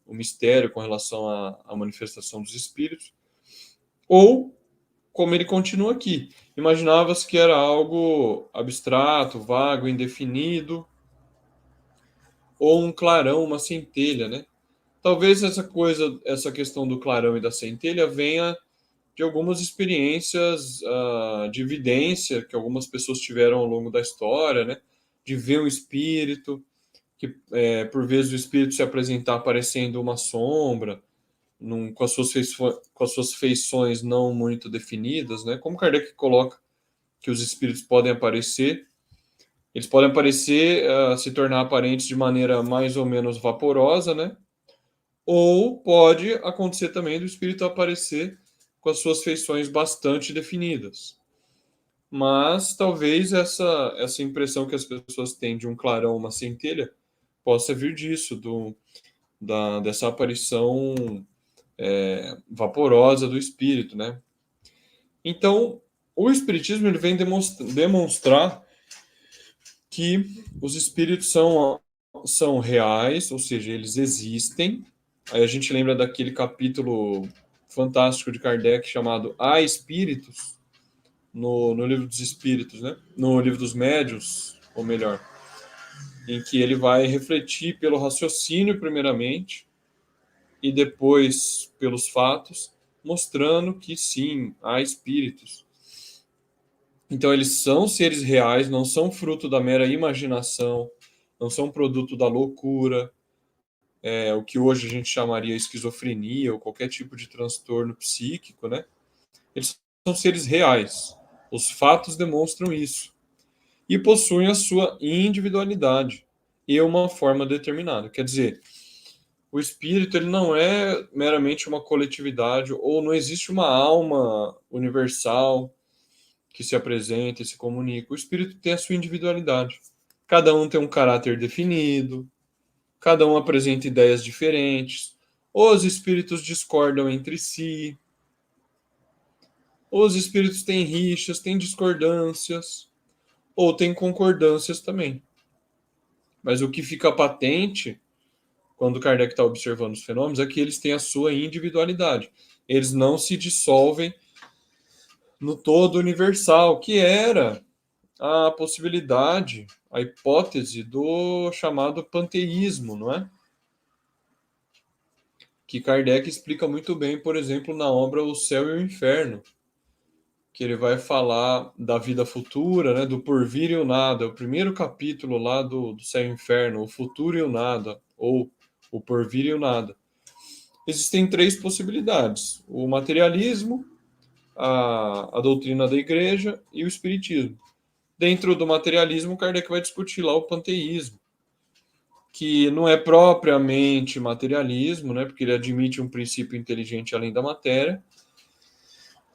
o mistério com relação à manifestação dos espíritos, ou como ele continua aqui. Imaginava-se que era algo abstrato, vago, indefinido, ou um clarão, uma centelha, né? Talvez essa questão do clarão e da centelha venha de algumas experiências de evidência que algumas pessoas tiveram ao longo da história, né? De ver um espírito, que por vezes o espírito se apresentar parecendo uma sombra, com as suas feições não muito definidas, né? Como Kardec coloca que os espíritos podem aparecer, eles podem aparecer, se tornar aparentes de maneira mais ou menos vaporosa, né? Ou pode acontecer também do espírito aparecer com as suas feições bastante definidas. Mas talvez essa impressão que as pessoas têm de um clarão, uma centelha, possa vir disso, dessa aparição vaporosa do espírito, né? Então, o espiritismo ele vem demonstrar que os espíritos são reais, ou seja, eles existem. Aí a gente lembra daquele capítulo fantástico de Kardec chamado Há Espíritos, no Livro dos Espíritos, né? No Livro dos Médiuns, ou melhor, em que ele vai refletir pelo raciocínio, primeiramente, e depois pelos fatos, mostrando que sim, há espíritos. Então, eles são seres reais, não são fruto da mera imaginação, não são produto da loucura, o que hoje a gente chamaria esquizofrenia ou qualquer tipo de transtorno psíquico, né? Eles são seres reais. Os fatos demonstram isso. E possuem a sua individualidade e uma forma determinada. Quer dizer, o espírito ele não é meramente uma coletividade, ou não existe uma alma universal que se apresenta e se comunica. O espírito tem a sua individualidade. Cada um tem um caráter definido, cada um apresenta ideias diferentes, os espíritos discordam entre si, os espíritos têm rixas, têm discordâncias, ou têm concordâncias também. Mas o que fica patente quando Kardec está observando os fenômenos é que eles têm a sua individualidade. Eles não se dissolvem no todo universal, que era a possibilidade, a hipótese do chamado panteísmo, não é? Que Kardec explica muito bem, por exemplo, na obra O Céu e o Inferno, que ele vai falar da vida futura, né, do porvir e o nada. O primeiro capítulo lá do Céu e o Inferno, o futuro e o nada, ou o porvir e o nada. Existem três possibilidades: o materialismo, a doutrina da igreja e o espiritismo. Dentro do materialismo, Kardec vai discutir lá o panteísmo, que não é propriamente materialismo, né, porque ele admite um princípio inteligente além da matéria,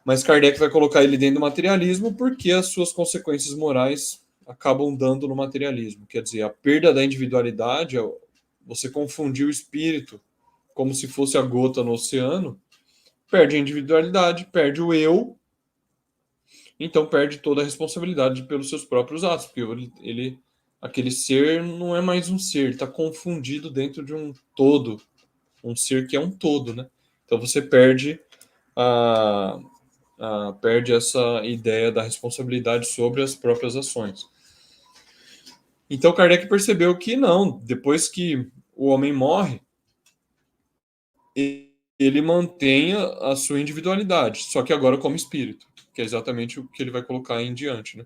mas Kardec vai colocar ele dentro do materialismo porque as suas consequências morais acabam dando no materialismo. Quer dizer, a perda da individualidade, você confundir o espírito como se fosse a gota no oceano, perde a individualidade, perde o eu, então perde toda a responsabilidade pelos seus próprios atos, porque aquele ser não é mais um ser, está confundido dentro de um todo, um ser que é um todo, né? Então você perde essa ideia da responsabilidade sobre as próprias ações. Então Kardec percebeu que não, depois que o homem morre, ele mantém a sua individualidade, só que agora como espírito, que é exatamente o que ele vai colocar em diante, né?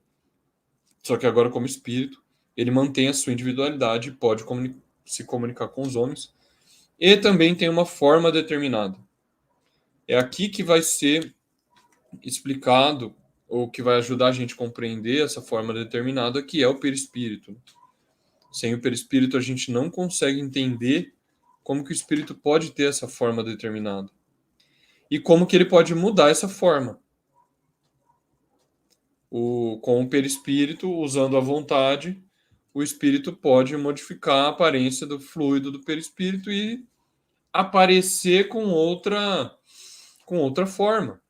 Só que agora como espírito, ele mantém a sua individualidade, pode se comunicar com os homens, e também tem uma forma determinada. É aqui que vai ser explicado, ou que vai ajudar a gente a compreender essa forma determinada, que é o perispírito. Sem o perispírito, a gente não consegue entender como que o espírito pode ter essa forma determinada. E como que ele pode mudar essa forma. Com o perispírito, usando a vontade, o espírito pode modificar a aparência do fluido do perispírito e aparecer com outra forma.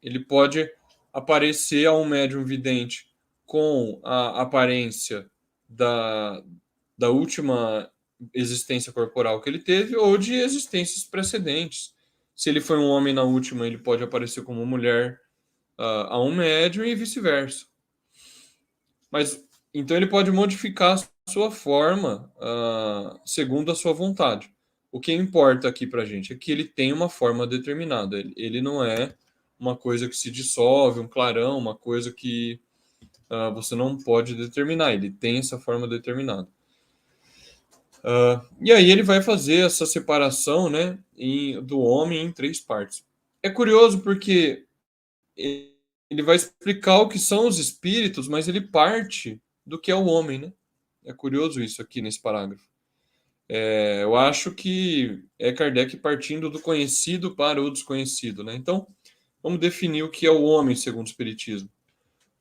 Ele pode aparecer a um médium vidente com a aparência da última existência corporal que ele teve ou de existências precedentes. Se ele foi um homem na última, ele pode aparecer como mulher a um médium e vice-versa. Mas então ele pode modificar a sua forma segundo a sua vontade. O que importa aqui para a gente é que ele tem uma forma determinada. Ele não é uma coisa que se dissolve, um clarão, uma coisa que você não pode determinar. Ele tem essa forma determinada. E aí ele vai fazer essa separação, né, do homem em 3 partes. É curioso porque ele vai explicar o que são os espíritos, mas ele parte do que é o homem, né? É curioso isso aqui nesse parágrafo. Eu acho que é Kardec partindo do conhecido para o desconhecido, né? Então, vamos definir o que é o homem segundo o Espiritismo.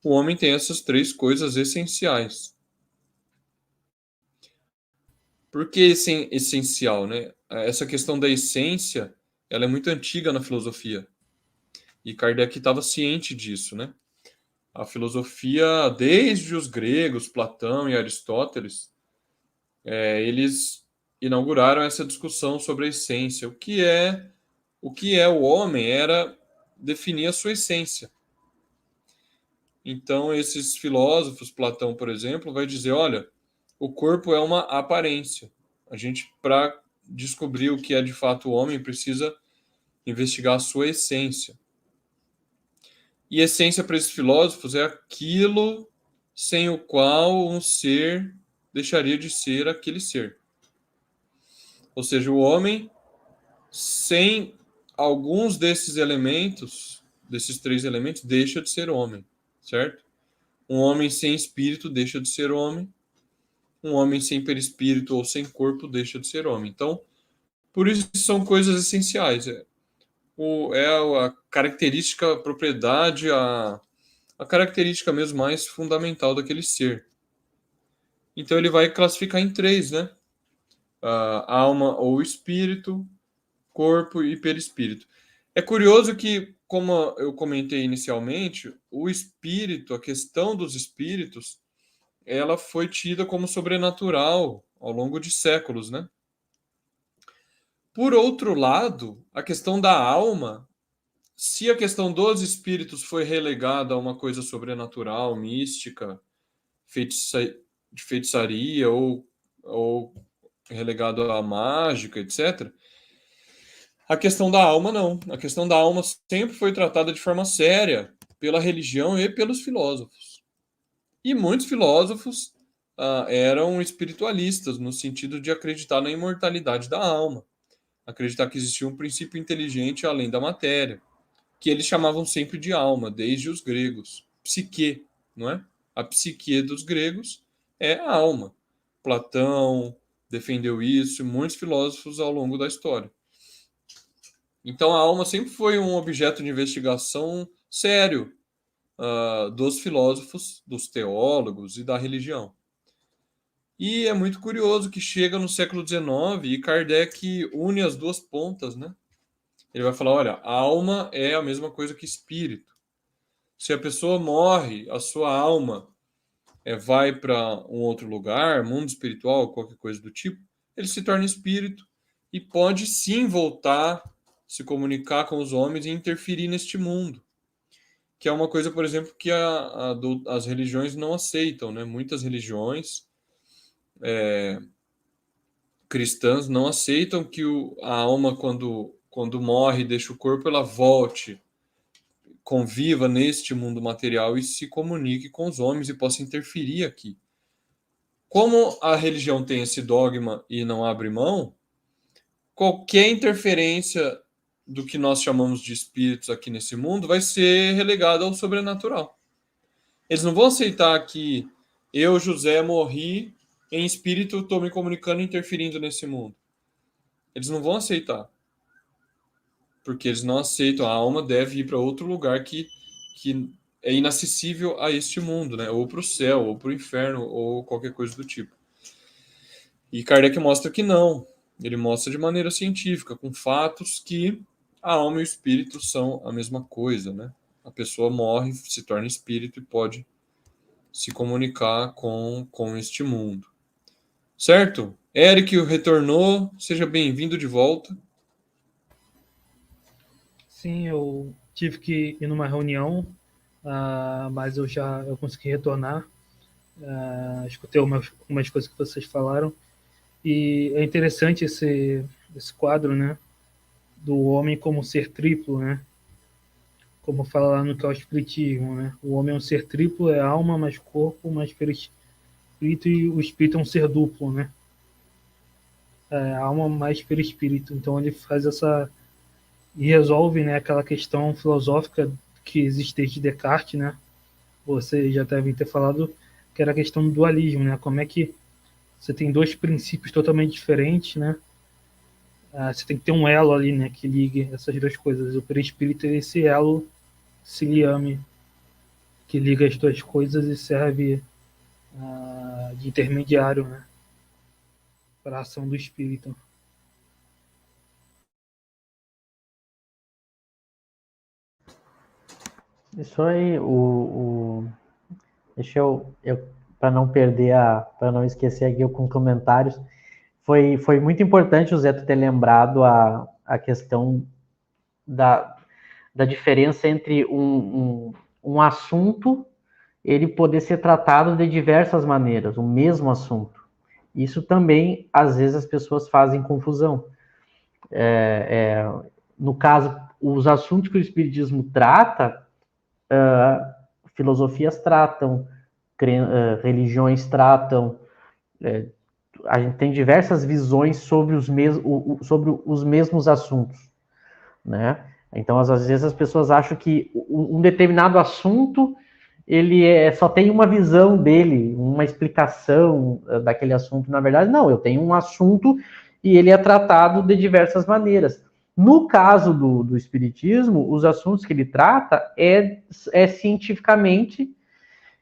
O homem tem essas 3 coisas essenciais. Por que essencial, né? Essa questão da essência, ela é muito antiga na filosofia. E Kardec estava ciente disso, né? A filosofia, desde os gregos, Platão e Aristóteles, eles inauguraram essa discussão sobre a essência. O que é o homem era definir a sua essência. Então, esses filósofos, Platão, por exemplo, vai dizer, olha, o corpo é uma aparência. A gente, para descobrir o que é de fato o homem, precisa investigar a sua essência. E essência para esses filósofos é aquilo sem o qual um ser deixaria de ser aquele ser. Ou seja, o homem, sem alguns desses elementos, desses 3 elementos, deixa de ser homem, certo? Um homem sem espírito deixa de ser homem. Um homem sem perispírito ou sem corpo deixa de ser homem. Então, por isso são coisas essenciais. É a característica, a propriedade, a característica mesmo mais fundamental daquele ser. Então ele vai classificar em 3, né? Alma ou espírito, corpo e perispírito. É curioso que, como eu comentei inicialmente, o espírito, a questão dos espíritos, ela foi tida como sobrenatural ao longo de séculos, né? Por outro lado, a questão da alma, se a questão dos espíritos foi relegada a uma coisa sobrenatural, mística, de feitiçaria ou relegado à mágica, etc., a questão da alma não. A questão da alma sempre foi tratada de forma séria pela religião e pelos filósofos. E muitos filósofos eram espiritualistas, no sentido de acreditar na imortalidade da alma, acreditar que existia um princípio inteligente além da matéria, que eles chamavam sempre de alma, desde os gregos. Psique, não é? A psique dos gregos é a alma. Platão defendeu isso, muitos filósofos ao longo da história. Então a alma sempre foi um objeto de investigação sério dos filósofos, dos teólogos e da religião. E é muito curioso que chega no século XIX e Kardec une as 2 pontas, né? Ele vai falar, olha, a alma é a mesma coisa que espírito. Se a pessoa morre, a sua alma vai para um outro lugar, mundo espiritual, qualquer coisa do tipo, ele se torna espírito e pode sim voltar, se comunicar com os homens e interferir neste mundo. Que é uma coisa, por exemplo, que as religiões não aceitam, né? Muitas religiões cristãs não aceitam que a alma, quando morre e deixa o corpo, ela volte, conviva neste mundo material e se comunique com os homens e possa interferir aqui. Como a religião tem esse dogma e não abre mão, qualquer interferência do que nós chamamos de espíritos aqui nesse mundo vai ser relegada ao sobrenatural. Eles não vão aceitar que eu, José, morri em espírito, estou me comunicando e interferindo nesse mundo. Eles não vão aceitar. Porque eles não aceitam. A alma deve ir para outro lugar que é inacessível a este mundo, né? Ou para o céu, ou para o inferno, ou qualquer coisa do tipo. E Kardec mostra que não. Ele mostra de maneira científica, com fatos, que a alma e o espírito são a mesma coisa, né? A pessoa morre, se torna espírito e pode se comunicar com este mundo. certo? Eric retornou, seja bem-vindo de volta. Sim, eu tive que ir numa reunião, mas eu consegui retornar. Escutei umas coisas que vocês falaram. E é interessante esse quadro, né? Do homem como ser triplo, né? Como fala lá no que é o espiritismo, né? O homem é um ser triplo, é alma, mais corpo, mais perispírito, e o espírito é um ser duplo, né? É alma mais perispírito. Então ele faz essa... e resolve, né, aquela questão filosófica que existe desde Descartes, né? Vocês já devem ter falado que era a questão do dualismo, né? Como é que você tem dois princípios totalmente diferentes, né? Você tem que ter um elo ali, né, que ligue essas duas coisas. O perispírito é esse elo ciliame que liga as duas coisas e serve de intermediário, né, para a ação do espírito. Isso aí, deixa eu para não perder para não esquecer aqui com comentários, foi muito importante o Zé ter lembrado a questão da diferença entre um assunto ele poder ser tratado de diversas maneiras, o mesmo assunto. Isso também, às vezes, as pessoas fazem confusão. No caso, os assuntos que o Espiritismo trata, filosofias tratam, religiões tratam, a gente tem diversas visões sobre os mesmos assuntos, né? Então, às vezes as pessoas acham que um determinado assunto ele só tem uma visão dele, uma explicação daquele assunto. Na verdade, não, eu tenho um assunto e ele é tratado de diversas maneiras. No caso do Espiritismo, os assuntos que ele trata é cientificamente,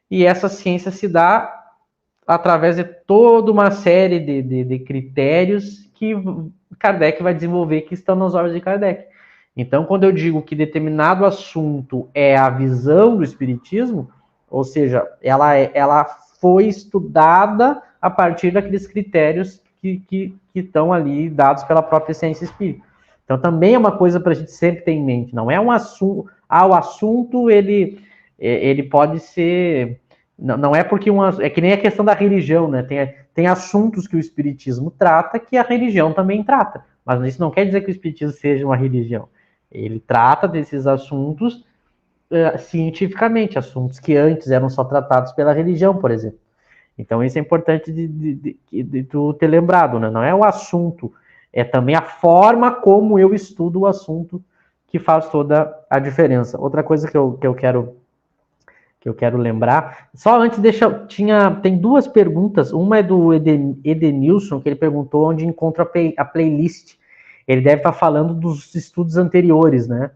e essa ciência se dá através de toda uma série de critérios que Kardec vai desenvolver, que estão nas obras de Kardec. Então, quando eu digo que determinado assunto é a visão do Espiritismo, ou seja, ela foi estudada a partir daqueles critérios que estão ali dados pela própria ciência espírita. Então, também é uma coisa para a gente sempre ter em mente. Não é um assunto... o assunto, ele pode ser... Não é porque é que nem a questão da religião, né? Tem assuntos que o Espiritismo trata que a religião também trata. Mas isso não quer dizer que o Espiritismo seja uma religião. Ele trata desses assuntos cientificamente, assuntos que antes eram só tratados pela religião, por exemplo. Então, isso é importante de tu ter lembrado, né? Não é o assunto, é também a forma como eu estudo o assunto que faz toda a diferença. Outra coisa que eu quero lembrar, só antes tem duas perguntas, uma é do Edenilson, que ele perguntou onde encontra a playlist. Ele deve estar falando dos estudos anteriores, né?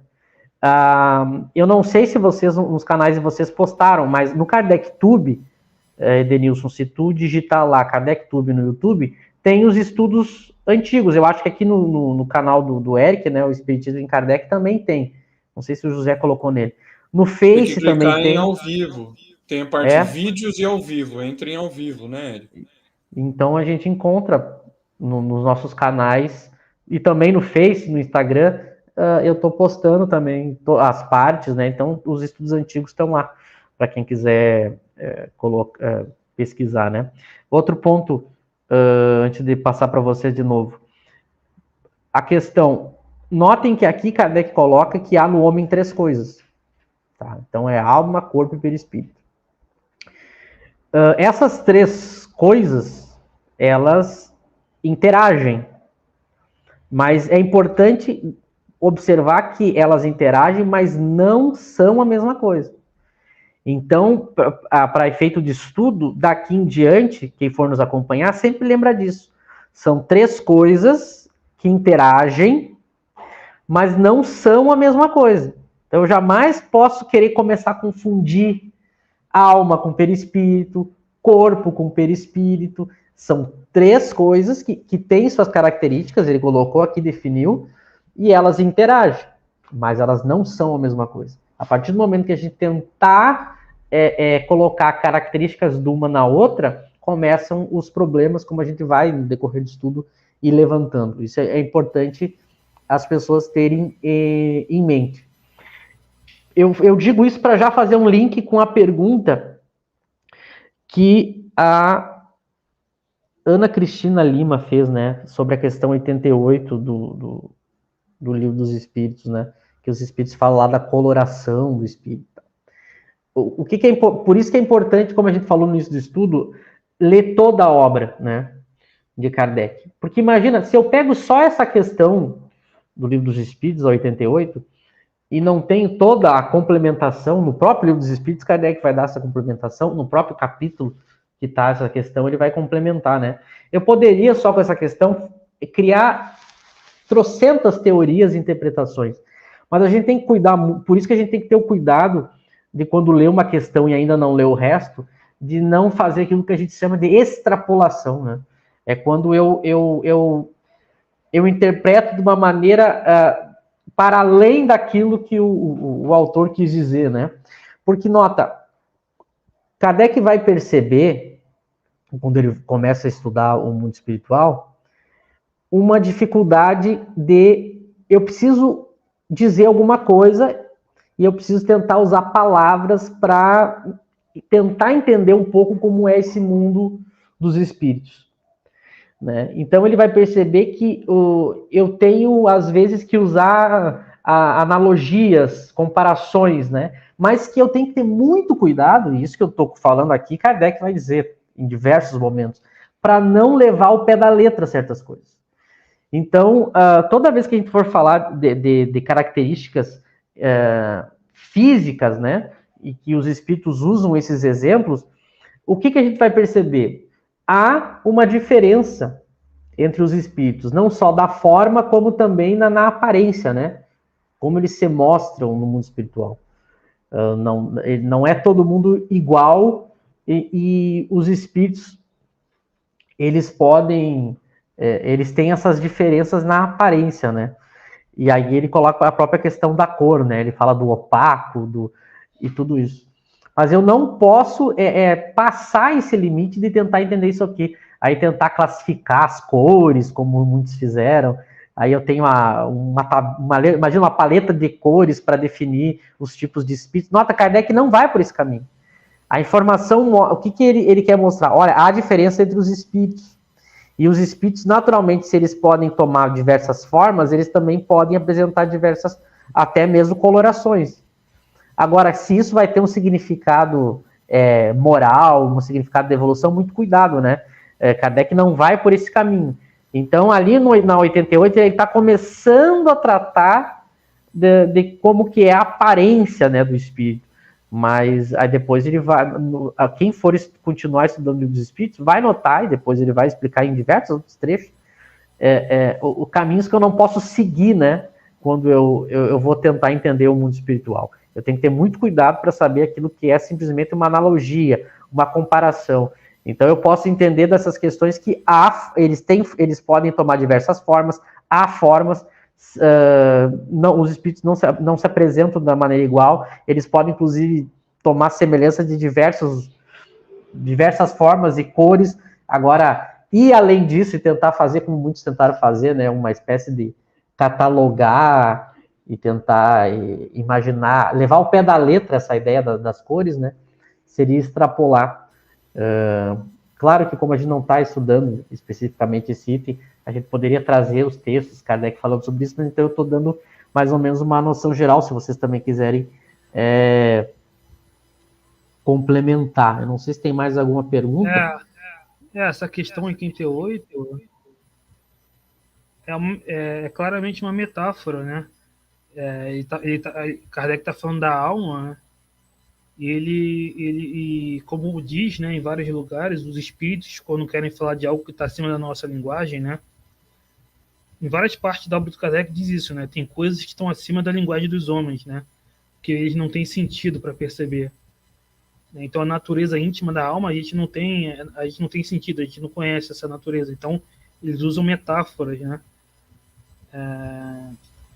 Eu não sei se vocês, nos canais de vocês postaram, mas no KardecTube, Edenilson, se tu digitar lá KardecTube no YouTube, tem os estudos antigos. Eu acho que aqui no canal do Eric, né, o Espiritismo em Kardec também tem. Não sei se o José colocou nele. No Face tem também tem. Em ao vivo. Tem a parte de vídeos e ao vivo. Entra em ao vivo, né, Eric? Então a gente encontra nos nossos canais e também no Face, no Instagram, eu estou postando também as partes, né? Então os estudos antigos estão lá para quem quiser pesquisar, né? Outro ponto, antes de passar para vocês de novo, a questão. Notem que aqui Kardec coloca que há no homem três coisas. Tá? Então é alma, corpo e perispírito. Essas três coisas, elas interagem, mas é importante observar que elas interagem, mas não são a mesma coisa. Então, para efeito de estudo, daqui em diante, quem for nos acompanhar, sempre lembra disso. São três coisas que interagem, mas não são a mesma coisa. Então, eu jamais posso querer começar a confundir alma com perispírito, corpo com perispírito. São três coisas que têm suas características, ele colocou aqui, definiu, e elas interagem, mas elas não são a mesma coisa. A partir do momento que a gente tentar colocar características de uma na outra, começam os problemas, como a gente vai no decorrer do estudo ir levantando. Isso é importante as pessoas terem em mente. Eu digo isso para já fazer um link com a pergunta que a Ana Cristina Lima fez, né, sobre a questão 88 do Livro dos Espíritos, né, que os Espíritos falam lá da coloração do Espírito. O que é por isso que é importante, como a gente falou no início do estudo, ler toda a obra, né, de Kardec. Porque imagina, se eu pego só essa questão do Livro dos Espíritos, 88, e não tenho toda a complementação no próprio Livro dos Espíritos, Kardec vai dar essa complementação, no próprio capítulo que está essa questão, ele vai complementar, né? Eu poderia, só com essa questão, criar trocentas teorias e interpretações, mas a gente tem que cuidar, por isso que a gente tem que ter o cuidado de quando lê uma questão e ainda não lê o resto, de não fazer aquilo que a gente chama de extrapolação, né? É quando eu interpreto de uma maneira para além daquilo que o autor quis dizer, né? Porque, nota, Kardec vai perceber, quando ele começa a estudar o mundo espiritual, uma dificuldade de eu preciso dizer alguma coisa e eu preciso tentar usar palavras para tentar entender um pouco como é esse mundo dos espíritos, né? Então ele vai perceber que eu tenho, às vezes, que usar analogias, comparações, né? Mas que eu tenho que ter muito cuidado, e isso que eu estou falando aqui, Kardec vai dizer em diversos momentos, para não levar o pé da letra certas coisas. Então, toda vez que a gente for falar de características físicas, né, e que os espíritos usam esses exemplos, o que a gente vai perceber? Há uma diferença entre os espíritos, não só da forma, como também na aparência, né? Como eles se mostram no mundo espiritual. Não é todo mundo igual, e os espíritos, eles têm essas diferenças na aparência, né? E aí ele coloca a própria questão da cor, né? Ele fala do opaco, e tudo isso. Mas eu não posso passar esse limite de tentar entender isso aqui. Aí tentar classificar as cores, como muitos fizeram. Aí eu tenho imagina uma paleta de cores para definir os tipos de espíritos. Nota, Kardec não vai por esse caminho. A informação, o que ele quer mostrar? Olha, há diferença entre os espíritos. E os espíritos, naturalmente, se eles podem tomar diversas formas, eles também podem apresentar diversas, até mesmo colorações. Agora, se isso vai ter um significado moral, um significado de evolução, muito cuidado, né? Kardec não vai por esse caminho. Então, ali na 88, ele está começando a tratar de como que é a aparência, né, do espírito. Mas aí depois ele vai... Quem for continuar estudando o Livro dos Espíritos vai notar, e depois ele vai explicar em diversos outros trechos, os caminhos que eu não posso seguir, né, quando eu vou tentar entender o mundo espiritual. Eu tenho que ter muito cuidado para saber aquilo que é simplesmente uma analogia, uma comparação. Então eu posso entender dessas questões que eles podem tomar diversas formas, há formas, os espíritos não se apresentam da maneira igual, eles podem inclusive tomar semelhança de diversas formas e cores. Agora, e além disso, e tentar fazer como muitos tentaram fazer, né, uma espécie de catalogar e tentar imaginar, levar ao pé da letra essa ideia das cores, né, seria extrapolar. Claro que como a gente não está estudando especificamente esse item, a gente poderia trazer os textos, Kardec falando sobre isso, mas então eu estou dando mais ou menos uma noção geral, se vocês também quiserem complementar. Eu não sei se tem mais alguma pergunta. Essa questão 88 é claramente uma metáfora, né? Kardec está falando da alma, né? E como diz, né, em vários lugares, os espíritos, quando querem falar de algo que está acima da nossa linguagem, né, em várias partes da obra do Kardec diz isso, né, tem coisas que estão acima da linguagem dos homens, né, que eles não têm sentido para perceber. Então a natureza íntima da alma a gente não tem sentido, a gente não conhece essa natureza. Então eles usam metáforas, né.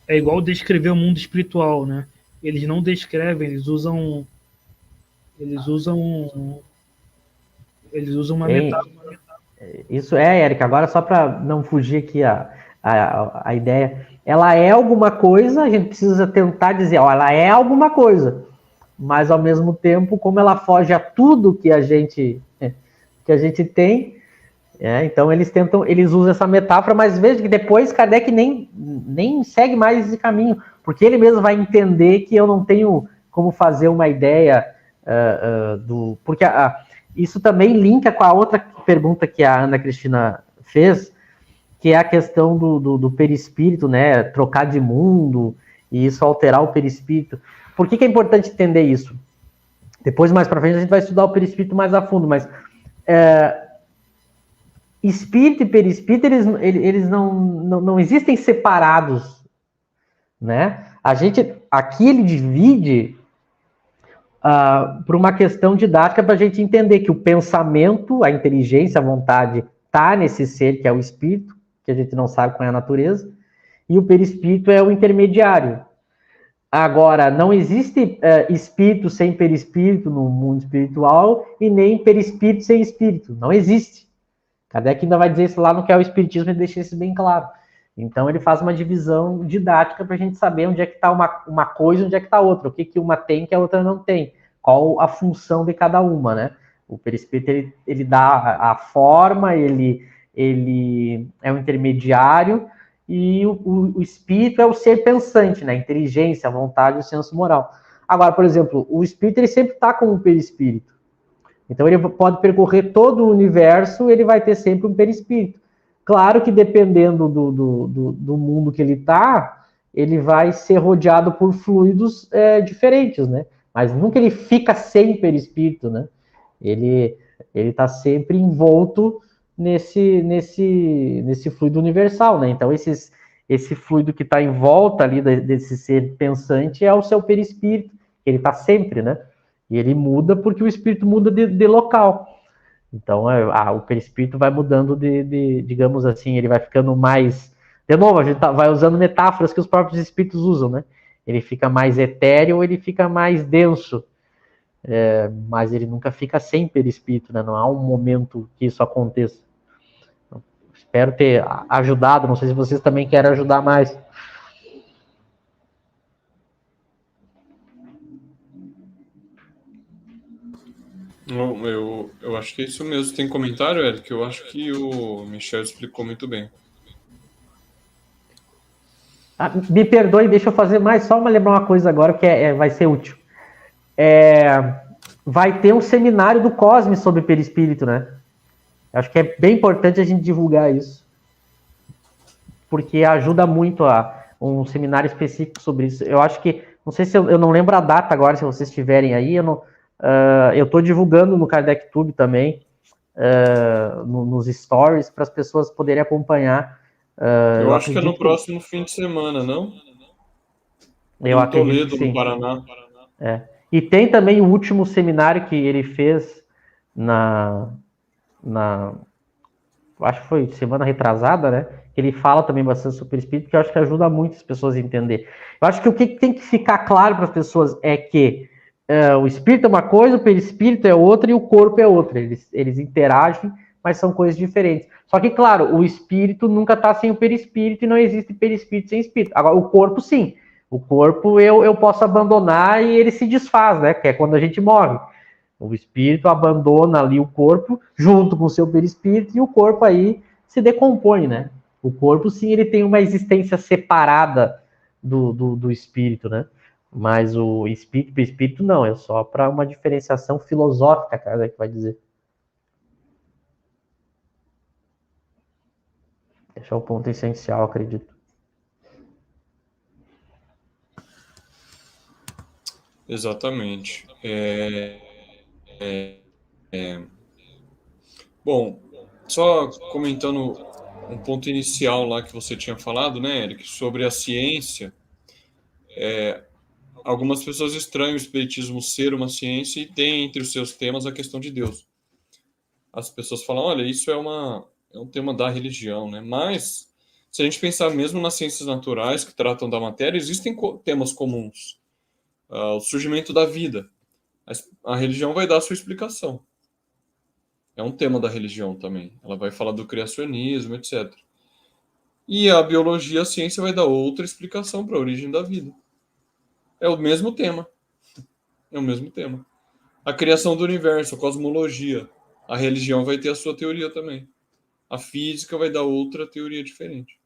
É igual descrever o mundo espiritual, né. Eles não descrevem, eles usam Eles usam uma metáfora. Isso é, Érica, agora só para não fugir aqui a ideia, ela é alguma coisa, a gente precisa tentar dizer, ó, ela é alguma coisa, mas ao mesmo tempo, como ela foge a tudo que a gente tem, então eles usam essa metáfora, mas veja que depois Kardec nem segue mais esse caminho, porque ele mesmo vai entender que eu não tenho como fazer uma ideia porque isso também linka com a outra pergunta que a Ana Cristina fez, que é a questão do perispírito, né? Trocar de mundo e isso alterar o perispírito. Por que é importante entender isso? Depois, mais para frente, a gente vai estudar o perispírito mais a fundo, mas espírito e perispírito, eles não existem separados, né? Aqui ele divide por uma questão didática para a gente entender que o pensamento, a inteligência, a vontade está nesse ser que é o espírito, que a gente não sabe qual é a natureza, e o perispírito é o intermediário. Agora, não existe espírito sem perispírito no mundo espiritual e nem perispírito sem espírito. Não existe. Kardec ainda vai dizer isso lá no que é o espiritismo e deixa isso bem claro. Então, ele faz uma divisão didática para a gente saber onde é que está uma coisa e onde é que está outra. O que uma tem que a outra não tem. Qual a função de cada uma, né? O perispírito, ele dá a forma, ele é um intermediário, e o espírito é o ser pensante, né? A inteligência, a vontade, o senso moral. Agora, por exemplo, o espírito, ele sempre está com o perispírito. Então, ele pode percorrer todo o universo, ele vai ter sempre um perispírito. Claro que dependendo do mundo que ele está, ele vai ser rodeado por fluidos diferentes, né? Mas nunca ele fica sem perispírito, né? Ele está sempre envolto nesse fluido universal, né? Então, esse fluido que está em volta ali desse ser pensante é o seu perispírito. Ele está sempre, né? E ele muda porque o espírito muda de local. Então, o perispírito vai mudando digamos assim, ele vai ficando mais... De novo, a gente vai usando metáforas que os próprios espíritos usam, né? Ele fica mais etéreo, ele fica mais denso. Mas ele nunca fica sem perispírito, né? Não há um momento que isso aconteça. Então, espero ter ajudado, não sei se vocês também querem ajudar mais. Eu acho que é isso mesmo. Tem comentário, Eric? Eu acho que o Michel explicou muito bem. Me perdoe, deixa eu fazer lembrar uma coisa agora que vai ser útil. Vai ter um seminário do Cosme sobre perispírito, né? Acho que é bem importante a gente divulgar isso, porque ajuda muito um seminário específico sobre isso. Eu acho que, não sei se eu não lembro a data agora, se vocês estiverem aí, eu estou divulgando no Kardec Tube também, nos stories, para as pessoas poderem acompanhar. Eu acho que é no próximo fim de semana, não? Eu acredito Toledo, que sim. No Paraná. E tem também o último seminário que ele fez acho que foi semana retrasada, né? Ele fala também bastante sobre espírito, que eu acho que ajuda muito as pessoas a entender. Eu acho que o que tem que ficar claro para as pessoas é que o espírito é uma coisa, o perispírito é outra e o corpo é outra. Eles interagem, mas são coisas diferentes. Só que, claro, o espírito nunca está sem o perispírito e não existe perispírito sem espírito. Agora, o corpo, sim. O corpo eu posso abandonar e ele se desfaz, né? Que é quando a gente morre. O espírito abandona ali o corpo junto com o seu perispírito e o corpo aí se decompõe, né? O corpo, sim, ele tem uma existência separada do espírito, né? Mas o espírito não, é só para uma diferenciação filosófica, cara, que vai dizer. Esse é o ponto essencial, acredito. Exatamente. Bom, só comentando um ponto inicial lá que você tinha falado, né, Eric, sobre a ciência. Algumas pessoas estranham o espiritismo ser uma ciência e tem entre os seus temas a questão de Deus. As pessoas falam, olha, isso é um tema da religião, né? Mas, se a gente pensar mesmo nas ciências naturais que tratam da matéria, existem temas comuns. O surgimento da vida. A religião vai dar a sua explicação. É um tema da religião também. Ela vai falar do criacionismo, etc. E a biologia, a ciência vai dar outra explicação para a origem da vida. É o mesmo tema. É o mesmo tema. A criação do universo, a cosmologia. A religião vai ter a sua teoria também. A física vai dar outra teoria diferente.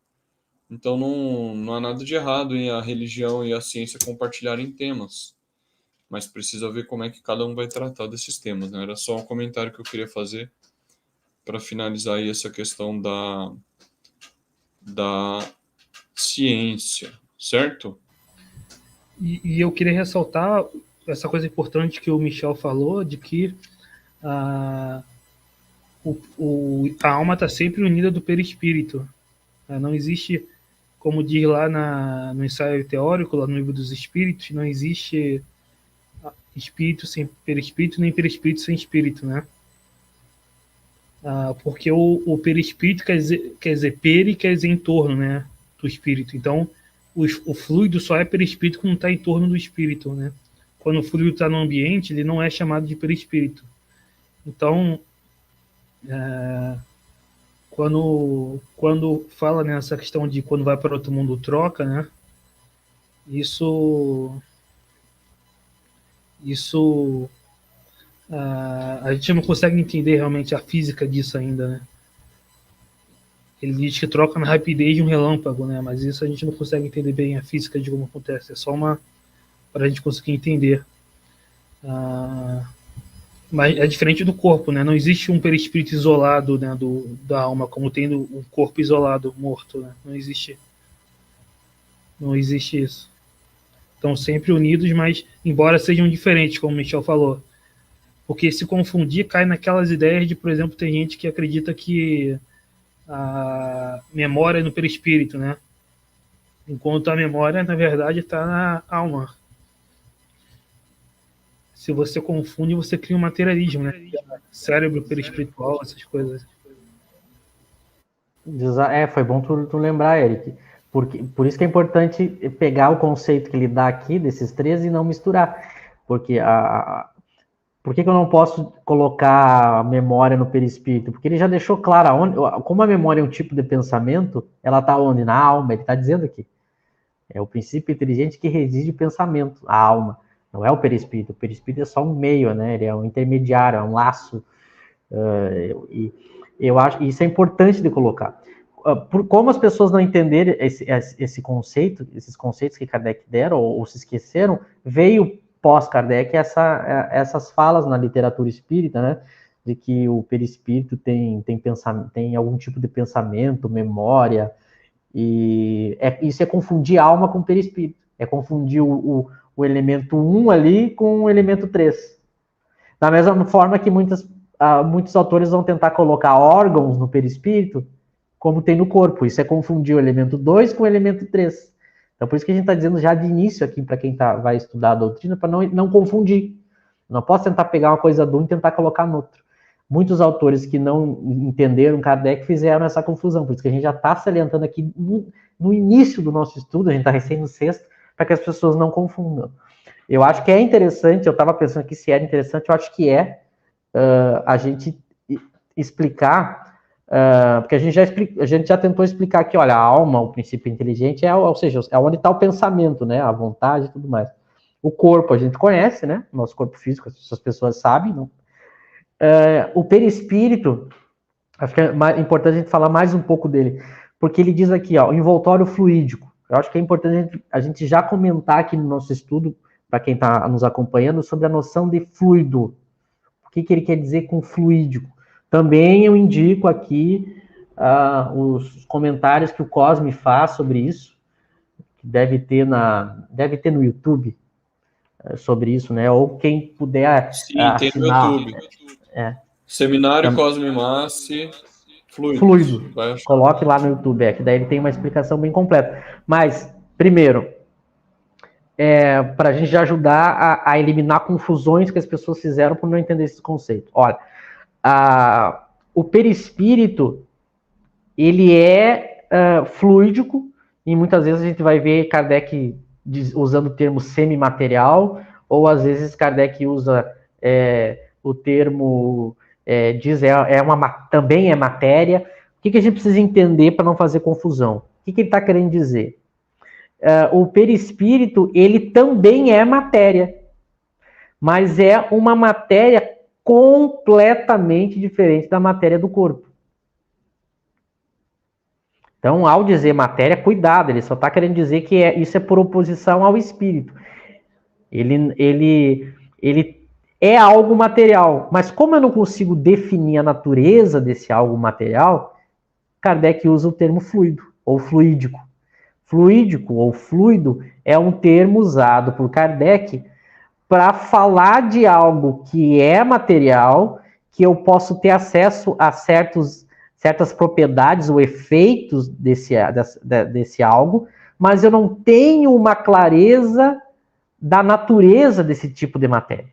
Então não há nada de errado em a religião e a ciência compartilharem temas. Mas precisa ver como é que cada um vai tratar desses temas, né? Era só um comentário que eu queria fazer para finalizar aí essa questão da ciência, certo? E eu queria ressaltar essa coisa importante que o Michel falou, de que a alma está sempre unida do perispírito. Não existe, como diz lá no ensaio teórico, lá no livro dos espíritos, não existe espírito sem perispírito, nem perispírito sem espírito, né? Porque o perispírito quer dizer peri, quer dizer em torno, né, do espírito. Então, o fluido só é perispírito quando está em torno do espírito, né? Quando o fluido está no ambiente, ele não é chamado de perispírito. Então, quando fala nessa questão de quando vai para outro mundo troca, né? Isso a gente não consegue entender realmente a física disso ainda, né? Ele diz que troca na rapidez de um relâmpago, né? Mas isso a gente não consegue entender bem a física de como acontece. É só para a gente conseguir entender. Mas é diferente do corpo, né? Não existe um perispírito isolado, né, da alma, como tem um corpo isolado, morto, né? Não existe isso. Estão sempre unidos, mas embora sejam diferentes, como o Michel falou. Porque se confundir, cai naquelas ideias de, por exemplo, tem gente que acredita que a memória é no perispírito, né? Enquanto a memória, na verdade, está na alma. Se você confunde, você cria um materialismo, né? Cérebro perispiritual, essas coisas. Foi bom tu lembrar, Eric. Por isso que é importante pegar o conceito que ele dá aqui, desses três, e não misturar. Porque por que eu não posso colocar a memória no perispírito? Porque ele já deixou claro, como a memória é um tipo de pensamento, ela está onde? Na alma, ele está dizendo aqui. É o princípio inteligente que reside o pensamento, a alma. Não é o perispírito. O perispírito é só um meio, né? Ele é um intermediário, é um laço. E eu acho isso é importante de colocar. Como as pessoas não entenderem esse conceito, esses conceitos que Kardec deram ou se esqueceram, veio pós-Kardec essas falas na literatura espírita, né? De que o perispírito tem algum tipo de pensamento, memória, e isso é confundir alma com perispírito. É confundir o elemento 1 ali com o elemento 3. Da mesma forma que muitos autores vão tentar colocar órgãos no perispírito, como tem no corpo. Isso é confundir o elemento 2 com o elemento 3. Então, por isso que a gente está dizendo já de início aqui, para quem vai estudar a doutrina, para não confundir. Não posso tentar pegar uma coisa de um e tentar colocar no outro. Muitos autores que não entenderam Kardec fizeram essa confusão. Por isso que a gente já está salientando aqui no início do nosso estudo, a gente está recém no sexto, para que as pessoas não confundam. Eu acho que é interessante, eu estava pensando aqui se era interessante, eu acho que a gente explicar, porque a gente já tentou explicar que, olha, a alma, o princípio inteligente, ou seja, é onde está o pensamento, né, a vontade e tudo mais. O corpo a gente conhece, né, nosso corpo físico, as pessoas sabem, não? O perispírito, acho que é importante a gente falar mais um pouco dele, porque ele diz aqui, ó, envoltório fluídico. Eu acho que é importante a gente já comentar aqui no nosso estudo, para quem está nos acompanhando, sobre a noção de fluido. O que ele quer dizer com fluídico? Também eu indico aqui os comentários que o Cosme faz sobre isso, que deve ter no YouTube sobre isso, né? Ou quem puder tem no YouTube. Seminário Cosme Massi, Fluido. Coloque lá no YouTube, que daí ele tem uma explicação bem completa. Mas, primeiro, para a gente já ajudar a eliminar confusões que as pessoas fizeram por não entender esse conceito. Olha, o perispírito, ele é fluídico, e muitas vezes a gente vai ver Kardec usando o termo semimaterial, ou às vezes Kardec usa o termo também é matéria. O que a gente precisa entender para não fazer confusão? O que ele está querendo dizer? O perispírito, ele também é matéria, mas é uma matéria completamente diferente da matéria do corpo. Então, ao dizer matéria, cuidado, ele só está querendo dizer que isso é por oposição ao espírito. Ele é algo material, mas como eu não consigo definir a natureza desse algo material, Kardec usa o termo fluido ou fluídico. Fluídico ou fluido é um termo usado por Kardec para falar de algo que é material, que eu posso ter acesso a certas propriedades ou efeitos desse algo, mas eu não tenho uma clareza da natureza desse tipo de matéria.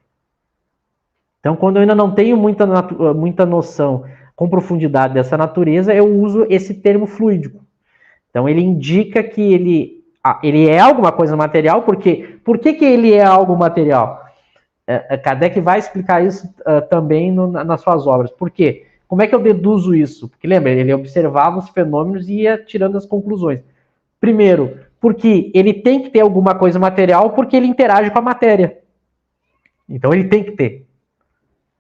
Então, quando eu ainda não tenho muita noção com profundidade dessa natureza, eu uso esse termo fluídico. Então, ele indica que ele é alguma coisa material, porque por que ele é algo material? Kardec vai explicar isso também nas suas obras. Por quê? Como é que eu deduzo isso? Porque, lembra, ele observava os fenômenos e ia tirando as conclusões. Primeiro, porque ele tem que ter alguma coisa material, porque ele interage com a matéria. Então, ele tem que ter.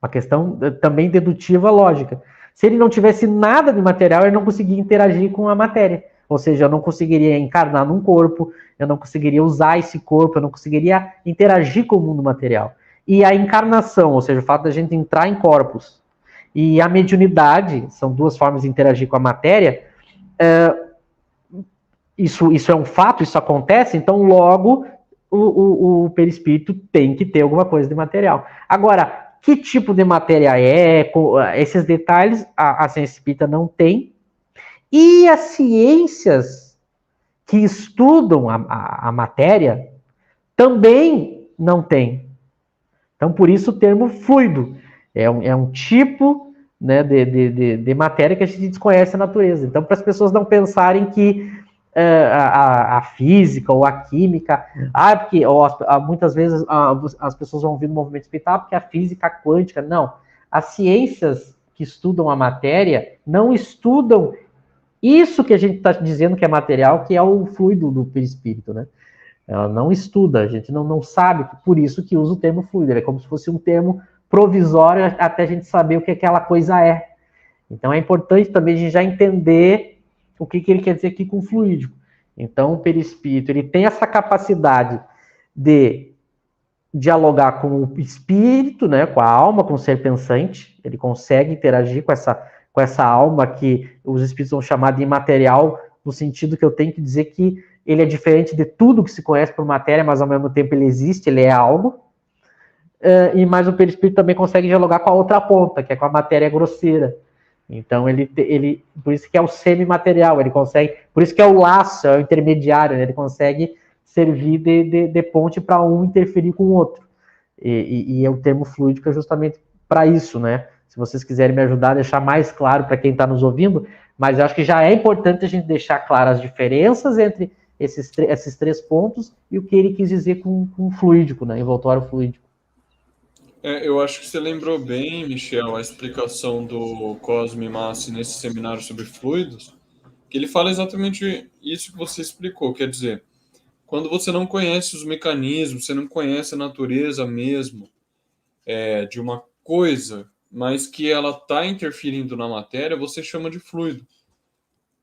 Uma questão também dedutiva lógica. Se ele não tivesse nada de material, ele não conseguia interagir com a matéria. Ou seja, eu não conseguiria encarnar num corpo, eu não conseguiria usar esse corpo, eu não conseguiria interagir com o mundo material. E a encarnação, ou seja, o fato da gente entrar em corpos, e a mediunidade, são duas formas de interagir com a matéria, isso é um fato, isso acontece, então logo o perispírito tem que ter alguma coisa de material. Agora, que tipo de matéria esses detalhes a ciência espírita não tem, e as ciências que estudam a matéria também não tem. Então, por isso o termo fluido. É um tipo, né, de matéria que a gente desconhece a natureza. Então, para as pessoas não pensarem que a física ou a química, porque muitas vezes as pessoas vão ouvir no movimento espiritual porque a física quântica. Não. As ciências que estudam a matéria não estudam isso que a gente está dizendo que é material, que é o fluido do perispírito, né? Ela não estuda, a gente não sabe, por isso que usa o termo fluido. É como se fosse um termo provisório até a gente saber o que aquela coisa é. Então é importante também a gente já entender o que ele quer dizer aqui com fluídico. Então o perispírito, ele tem essa capacidade de dialogar com o espírito, né, com a alma, com o ser pensante. Ele consegue interagir com essa alma que os espíritos vão chamar de imaterial, no sentido que eu tenho que dizer que ele é diferente de tudo que se conhece por matéria, mas ao mesmo tempo ele existe, ele é algo. Mas o perispírito também consegue dialogar com a outra ponta, que é com a matéria grosseira. Então ele por isso que é o semimaterial, ele consegue, por isso que é o laço, é o intermediário, né? Ele consegue servir de ponte para um interferir com o outro. E é o termo fluídico é justamente para isso, né? Se vocês quiserem me ajudar a deixar mais claro para quem está nos ouvindo, mas eu acho que já é importante a gente deixar claras as diferenças entre esses três pontos e o que ele quis dizer com fluídico, né? Envoltório fluídico. Eu acho que você lembrou bem, Michel, a explicação do Cosme Massi nesse seminário sobre fluidos, que ele fala exatamente isso que você explicou, quer dizer, quando você não conhece os mecanismos, você não conhece a natureza mesmo de uma coisa, mas que ela está interferindo na matéria, você chama de fluido.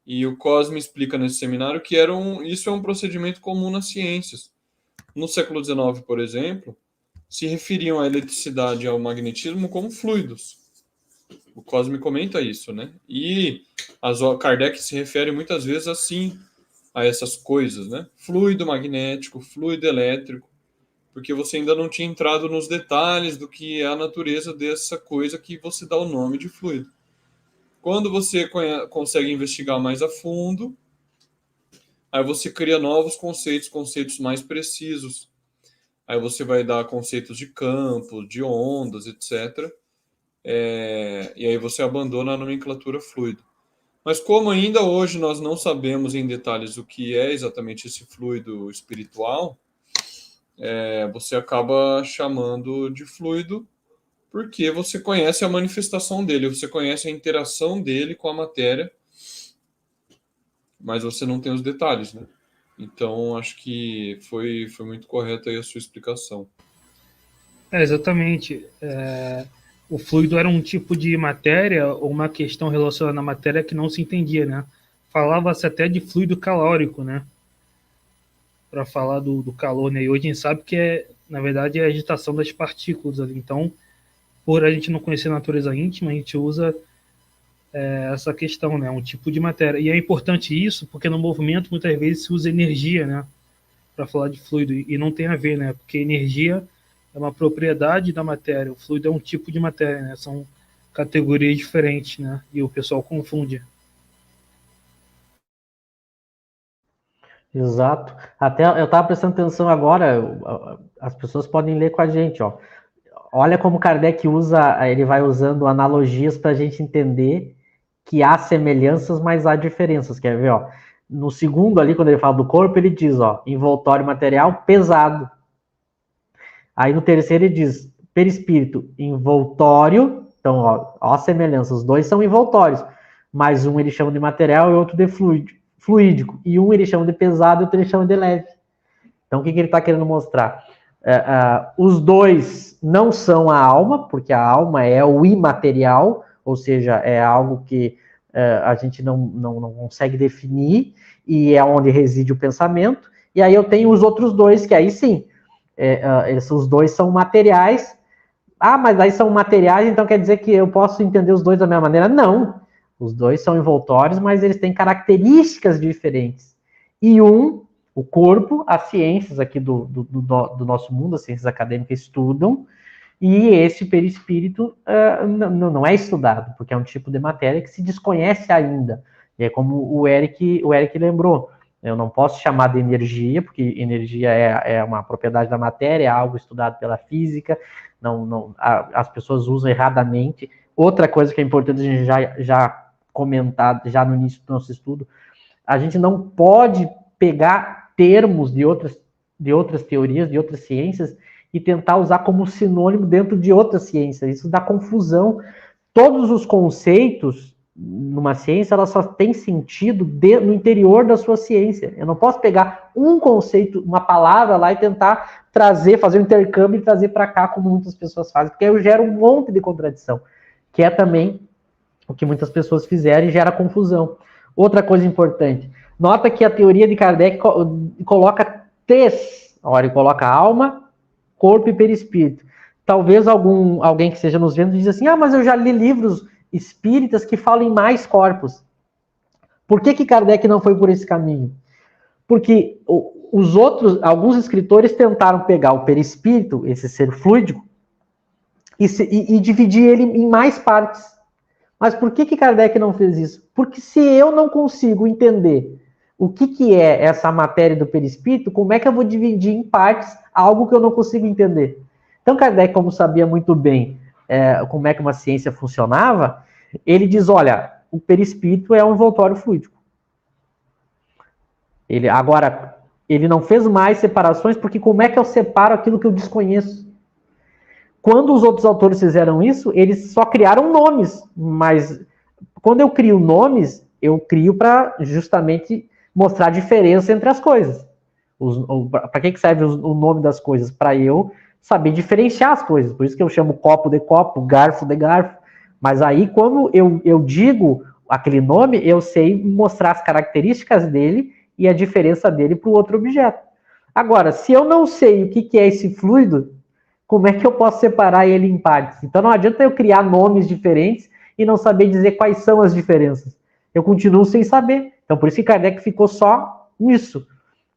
E o Cosme explica nesse seminário que isso é um procedimento comum nas ciências. No século XIX, por exemplo, se referiam à eletricidade e ao magnetismo como fluidos. O Cosme comenta isso, né? E Kardec se refere muitas vezes assim a essas coisas, né? Fluido magnético, fluido elétrico, porque você ainda não tinha entrado nos detalhes do que é a natureza dessa coisa que você dá o nome de fluido. Quando você consegue investigar mais a fundo, aí você cria novos conceitos mais precisos. Aí você vai dar conceitos de campo, de ondas, etc. E aí você abandona a nomenclatura fluido. Mas como ainda hoje nós não sabemos em detalhes o que é exatamente esse fluido espiritual, você acaba chamando de fluido porque você conhece a manifestação dele, você conhece a interação dele com a matéria, mas você não tem os detalhes, né? Então, acho que foi muito correta aí a sua explicação. Exatamente. O fluido era um tipo de matéria ou uma questão relacionada à matéria que não se entendia, né? Falava-se até de fluido calórico, né? Para falar do calor, né? E hoje a gente sabe que na verdade, é a agitação das partículas ali. Então, por a gente não conhecer a natureza íntima, a gente usa essa questão, né? Um tipo de matéria. E é importante isso porque no movimento muitas vezes se usa energia, né? Para falar de fluido. E não tem a ver, né? Porque energia é uma propriedade da matéria. O fluido é um tipo de matéria, né? São categorias diferentes, né? E o pessoal confunde. Exato. Até eu estava prestando atenção agora, as pessoas podem ler com a gente, ó. Olha como Kardec usa, ele vai usando analogias para a gente entender que há semelhanças, mas há diferenças. Quer ver, ó? No segundo ali, quando ele fala do corpo, ele diz, ó, envoltório material pesado. Aí no terceiro ele diz, perispírito, envoltório. Então, ó a semelhança, os dois são envoltórios, mas um ele chama de material e outro de fluídico. E um ele chama de pesado e outro ele chama de leve. Então, o que ele está querendo mostrar? Os dois não são a alma, porque a alma é o imaterial, ou seja, é algo que a gente não consegue definir, e é onde reside o pensamento. E aí eu tenho os outros dois, que aí sim, os dois são materiais. Ah, mas aí são materiais, então quer dizer que eu posso entender os dois da mesma maneira? Não. Os dois são envoltórios, mas eles têm características diferentes. E o corpo, as ciências aqui do nosso mundo, as ciências acadêmicas estudam, e esse perispírito não é estudado, porque é um tipo de matéria que se desconhece ainda. E é como o Eric lembrou, eu não posso chamar de energia, porque energia é uma propriedade da matéria, é algo estudado pela física, as pessoas usam erradamente. Outra coisa que é importante a gente já comentar, já no início do nosso estudo, a gente não pode pegar termos de outras teorias, de outras ciências, e tentar usar como sinônimo dentro de outras ciências. Isso dá confusão. Todos os conceitos numa ciência, ela só tem sentido no interior da sua ciência. Eu não posso pegar um conceito, uma palavra lá e tentar fazer um intercâmbio e trazer para cá, como muitas pessoas fazem, porque aí eu gero um monte de contradição, que é também o que muitas pessoas fizeram e gera confusão. Outra coisa importante, nota que a teoria de Kardec coloca três, olha, ele coloca alma, corpo e perispírito. Talvez alguém que esteja nos vendo diz assim, mas eu já li livros espíritas que falam em mais corpos. Por que Kardec não foi por esse caminho? Porque alguns escritores tentaram pegar o perispírito, esse ser fluídico, e dividir ele em mais partes. Mas por que Kardec não fez isso? Porque se eu não consigo entender o que é essa matéria do perispírito, como é que eu vou dividir em partes algo que eu não consigo entender? Então Kardec, como sabia muito bem como é que uma ciência funcionava, ele diz, olha, o perispírito é um envoltório fluídico. Ele não fez mais separações, porque como é que eu separo aquilo que eu desconheço? Quando os outros autores fizeram isso, eles só criaram nomes, mas quando eu crio nomes, eu crio para justamente mostrar a diferença entre as coisas. Para que serve o nome das coisas? Para eu saber diferenciar as coisas. Por isso que eu chamo copo de copo, garfo de garfo. Mas aí, quando eu digo aquele nome, eu sei mostrar as características dele e a diferença dele para o outro objeto. Agora, se eu não sei o que é esse fluido, como é que eu posso separar ele em partes? Então não adianta eu criar nomes diferentes e não saber dizer quais são as diferenças. Eu continuo sem saber. Então por isso que Kardec ficou só nisso.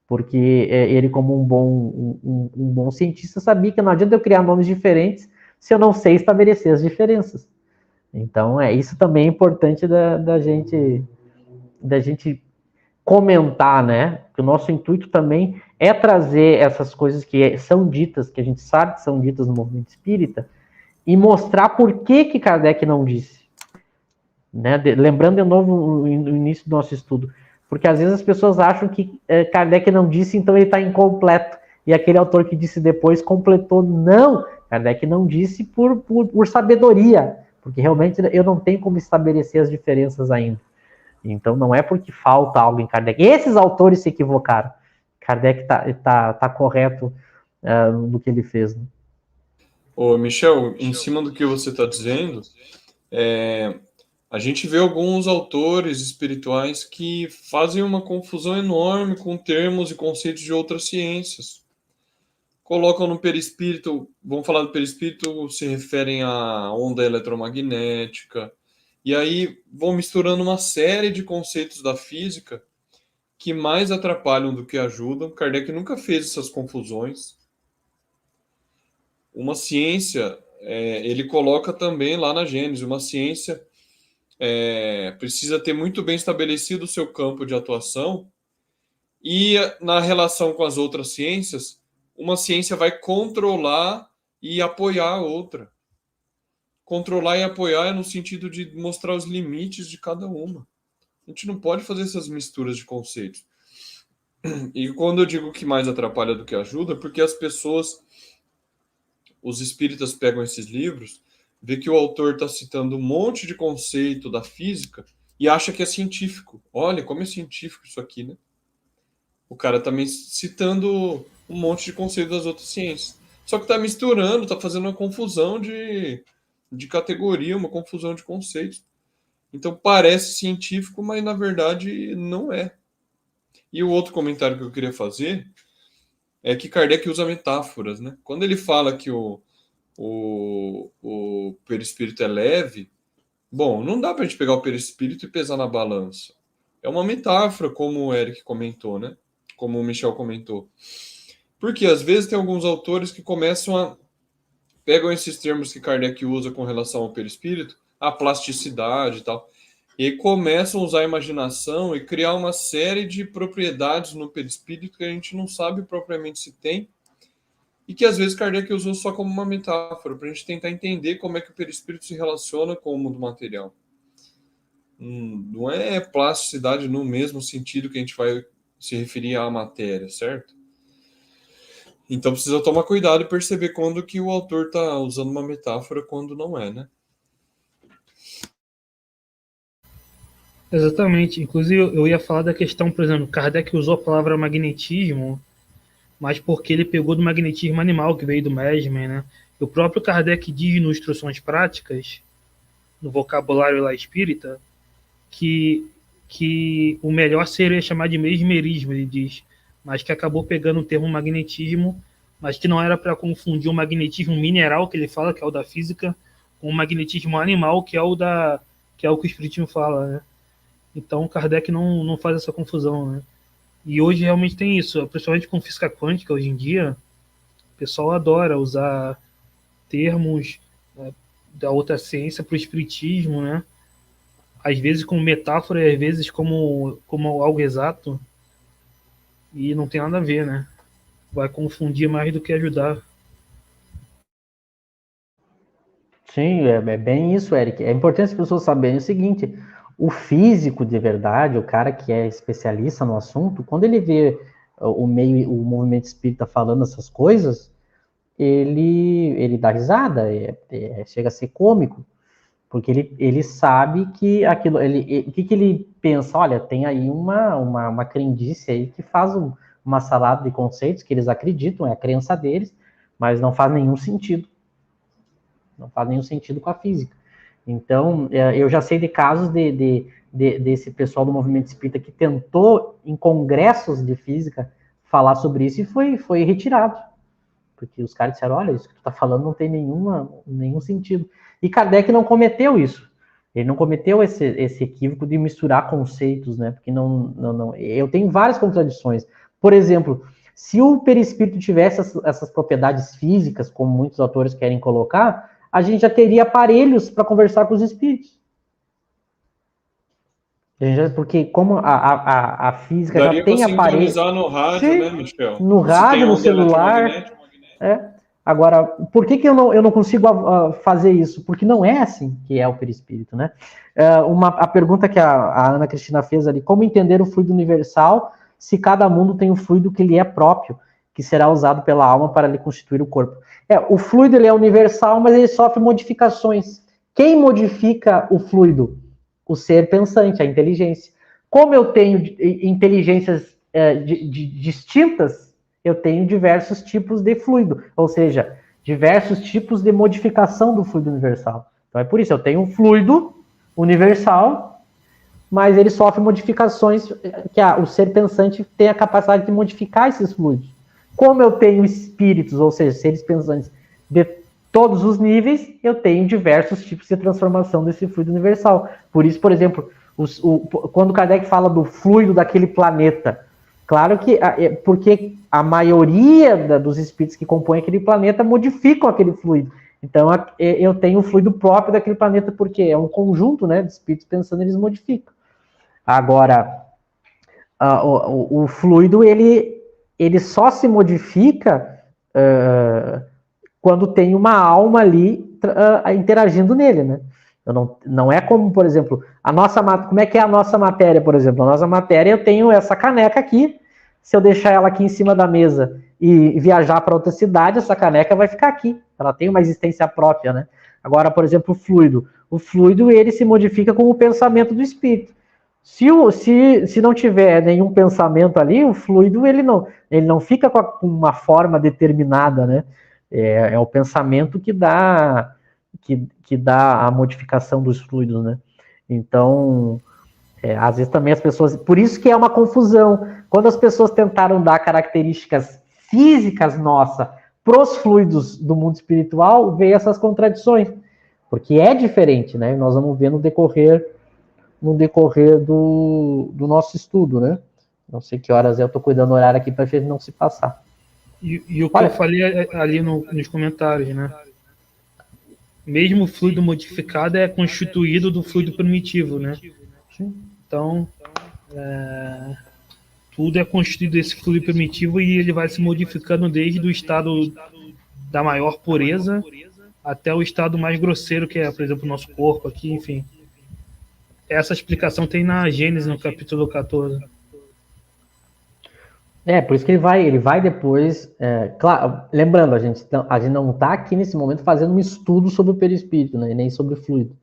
Porque ele, como um bom cientista, sabia que não adianta eu criar nomes diferentes se eu não sei estabelecer as diferenças. Então isso também é importante da gente comentar, né? Que o nosso intuito também é trazer essas coisas que são ditas, que a gente sabe que são ditas no movimento espírita, e mostrar por que Kardec não disse. Né? Lembrando de novo no início do nosso estudo, porque às vezes as pessoas acham que Kardec não disse, então ele está incompleto, e aquele autor que disse depois completou. Não, Kardec não disse por sabedoria, porque realmente eu não tenho como estabelecer as diferenças ainda. Então não é porque falta algo em Kardec. Esses autores se equivocaram. Kardec tá correto no que ele fez. Né? Ô, Michel, em cima do que você está dizendo, a gente vê alguns autores espirituais que fazem uma confusão enorme com termos e conceitos de outras ciências. Colocam no perispírito, vamos falar do perispírito, se referem à onda eletromagnética, e aí vão misturando uma série de conceitos da física que mais atrapalham do que ajudam. Kardec nunca fez essas confusões. Uma ciência, ele coloca também lá na Gênesis, uma ciência precisa ter muito bem estabelecido o seu campo de atuação e na relação com as outras ciências, uma ciência vai controlar e apoiar a outra. Controlar e apoiar é no sentido de mostrar os limites de cada uma. A gente não pode fazer essas misturas de conceitos. E quando eu digo que mais atrapalha do que ajuda, porque as pessoas, os espíritas pegam esses livros, vê que o autor está citando um monte de conceito da física e acha que é científico. Olha, como é científico isso aqui, né? O cara está citando um monte de conceito das outras ciências. Só que está misturando, está fazendo uma confusão de categoria, uma confusão de conceitos. Então parece científico, mas na verdade não é. E o outro comentário que eu queria fazer é que Kardec usa metáforas, né? Quando ele fala que o perispírito é leve, bom, não dá para a gente pegar o perispírito e pesar na balança. É uma metáfora, como o Eric comentou, né? Como o Michel comentou. Porque às vezes tem alguns autores que pegam esses termos que Kardec usa com relação ao perispírito, a plasticidade e tal, e começam a usar a imaginação e criar uma série de propriedades no perispírito que a gente não sabe propriamente se tem, e que às vezes Kardec usou só como uma metáfora, para a gente tentar entender como é que o perispírito se relaciona com o mundo material. Não é plasticidade no mesmo sentido que a gente vai se referir à matéria, certo? Então precisa tomar cuidado e perceber quando que o autor está usando uma metáfora, quando não é, né? Exatamente. Inclusive, eu ia falar da questão, por exemplo, Kardec usou a palavra magnetismo, mas porque ele pegou do magnetismo animal, que veio do Mesmer, né? O próprio Kardec diz nas Instruções Práticas, no vocabulário lá espírita, que o melhor seria chamar de mesmerismo, ele diz, mas que acabou pegando o termo magnetismo, mas que não era para confundir o magnetismo mineral, que ele fala, que é o da física, com o magnetismo animal, que é o que o Espiritismo fala, né? Então, Kardec não faz essa confusão, né? E hoje realmente tem isso, principalmente com física quântica, hoje em dia, o pessoal adora usar termos da outra ciência para o espiritismo, né? Às vezes como metáfora e às vezes como algo exato, e não tem nada a ver, né? Vai confundir mais do que ajudar. Sim, é bem isso, Eric. É importante as pessoas saberem o seguinte: o físico de verdade, o cara que é especialista no assunto, quando ele vê o movimento espírita falando essas coisas, ele dá risada, chega a ser cômico, porque ele sabe que aquilo, o que ele pensa? Olha, tem aí uma crendice aí que faz uma salada de conceitos que eles acreditam, é a crença deles, mas não faz nenhum sentido. Não faz nenhum sentido com a física. Então, eu já sei de casos desse pessoal do movimento espírita que tentou, em congressos de física, falar sobre isso e foi retirado. Porque os caras disseram, olha, isso que tu tá falando não tem nenhum sentido. E Kardec não cometeu isso. Ele não cometeu esse equívoco de misturar conceitos, né? Porque eu tenho várias contradições. Por exemplo, se o perispírito tivesse essas propriedades físicas, como muitos autores querem colocar, a gente já teria aparelhos para conversar com os espíritos. Porque como a física Daria já tem aparelhos... Daria para sintonizar no rádio, sim, né, Michel? no rádio, no celular. Agora, por que eu não consigo fazer isso? Porque não é assim que é o perispírito, né? A pergunta que a Ana Cristina fez ali, como entender o fluido universal se cada mundo tem um fluido que lhe é próprio? que será usado pela alma para lhe constituir o corpo. O fluido ele é universal, mas ele sofre modificações. Quem modifica o fluido? O ser pensante, a inteligência. Como eu tenho inteligências distintas, eu tenho diversos tipos de fluido, ou seja, diversos tipos de modificação do fluido universal. Então é por isso, eu tenho um fluido universal, mas ele sofre modificações que o ser pensante tem a capacidade de modificar esses fluidos. Como eu tenho espíritos, ou seja, seres pensantes de todos os níveis, eu tenho diversos tipos de transformação desse fluido universal. Por isso, por exemplo, quando Kardec fala do fluido daquele planeta, claro que porque a maioria dos espíritos que compõem aquele planeta modificam aquele fluido. Então, eu tenho o fluido próprio daquele planeta, porque é um conjunto, né, de espíritos pensando, eles modificam. Agora, o fluido, ele só se modifica quando tem uma alma ali interagindo nele, né? Não é como, por exemplo, como é que é a nossa matéria, por exemplo? A nossa matéria, eu tenho essa caneca aqui, se eu deixar ela aqui em cima da mesa e viajar para outra cidade, essa caneca vai ficar aqui. Ela tem uma existência própria, né? Agora, por exemplo, o fluido, ele se modifica com o pensamento do espírito. Se não tiver nenhum pensamento ali, o fluido, ele não fica com uma forma determinada, né? É o pensamento que dá a modificação dos fluidos, né? Então, às vezes também as pessoas... Por isso que é uma confusão. Quando as pessoas tentaram dar características físicas nossas para os fluidos do mundo espiritual, veio essas contradições. Porque é diferente, né? Nós vamos ver no decorrer do nosso estudo, né? Não sei que horas eu estou cuidando do horário aqui para a gente não se passar. E o que eu falei ali nos comentários, né? Mesmo o fluido modificado é constituído do fluido primitivo, né? Sim. Então, tudo é constituído desse fluido primitivo e ele vai se modificando desde o estado da maior pureza até o estado mais grosseiro, que é, por exemplo, o nosso corpo aqui, enfim. Essa explicação tem na Gênesis, no capítulo 14. Por isso que ele vai depois... claro, lembrando, a gente não está aqui nesse momento fazendo um estudo sobre o perispírito, né, e nem sobre o fluido.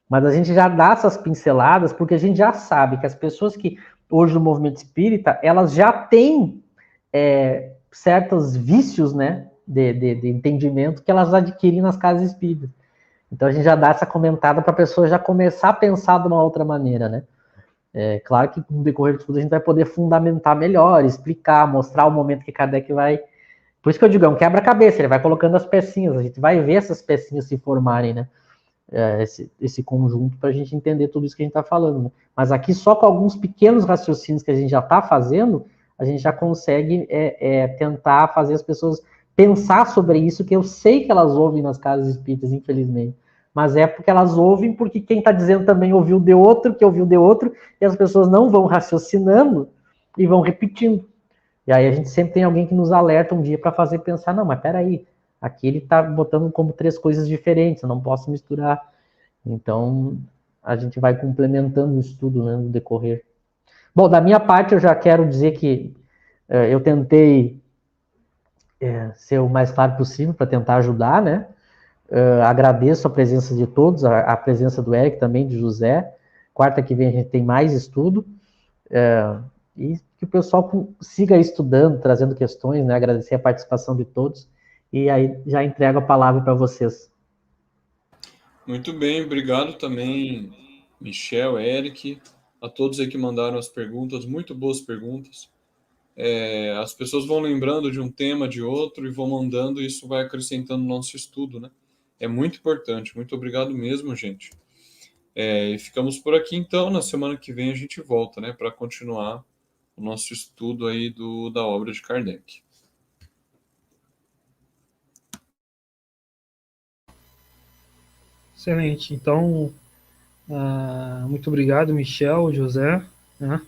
Mas a gente já dá essas pinceladas porque a gente já sabe que as pessoas que hoje no movimento espírita, elas já têm certos vícios, né, de entendimento que elas adquirem nas casas espíritas. Então a gente já dá essa comentada para a pessoa já começar a pensar de uma outra maneira, né? Claro que no decorrer do estudo a gente vai poder fundamentar melhor, explicar, mostrar o momento que Kardec vai... Por isso que eu digo, é um quebra-cabeça, ele vai colocando as pecinhas, a gente vai ver essas pecinhas se formarem, né? Esse conjunto para a gente entender tudo isso que a gente está falando. Né? Mas aqui, só com alguns pequenos raciocínios que a gente já está fazendo, a gente já consegue tentar fazer as pessoas pensar sobre isso, que eu sei que elas ouvem nas casas espíritas, infelizmente. Mas é porque elas ouvem, porque quem está dizendo também ouviu de outro, que ouviu de outro, e as pessoas não vão raciocinando e vão repetindo. E aí a gente sempre tem alguém que nos alerta um dia para fazer pensar, não, mas peraí, aqui ele está botando como 3 coisas diferentes, eu não posso misturar. Então, a gente vai complementando o estudo, né, no decorrer. Bom, da minha parte, eu já quero dizer que eu tentei ser o mais claro possível para tentar ajudar, né? Agradeço a presença de todos, a presença do Eric também, de José. Quarta que vem a gente tem mais estudo. E que o pessoal siga estudando, trazendo questões, né? Agradecer a participação de todos. E aí já entrego a palavra para vocês. Muito bem, obrigado também, Michel, Eric, a todos aí que mandaram as perguntas, muito boas perguntas. As pessoas vão lembrando de um tema, de outro, e vão mandando, e isso vai acrescentando no nosso estudo, né? É muito importante, muito obrigado mesmo, gente. E ficamos por aqui, então, na semana que vem a gente volta, né, para continuar o nosso estudo aí da obra de Kardec. Excelente. Então, muito obrigado, Michel, José, né?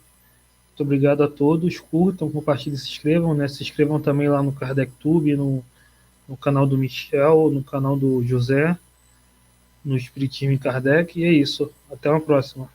Muito obrigado a todos. Curtam, compartilhem, se inscrevam, né? Se inscrevam também lá no KardecTube, no canal do Michel, no canal do José, no Espiritismo em Kardec. E é isso. Até uma próxima.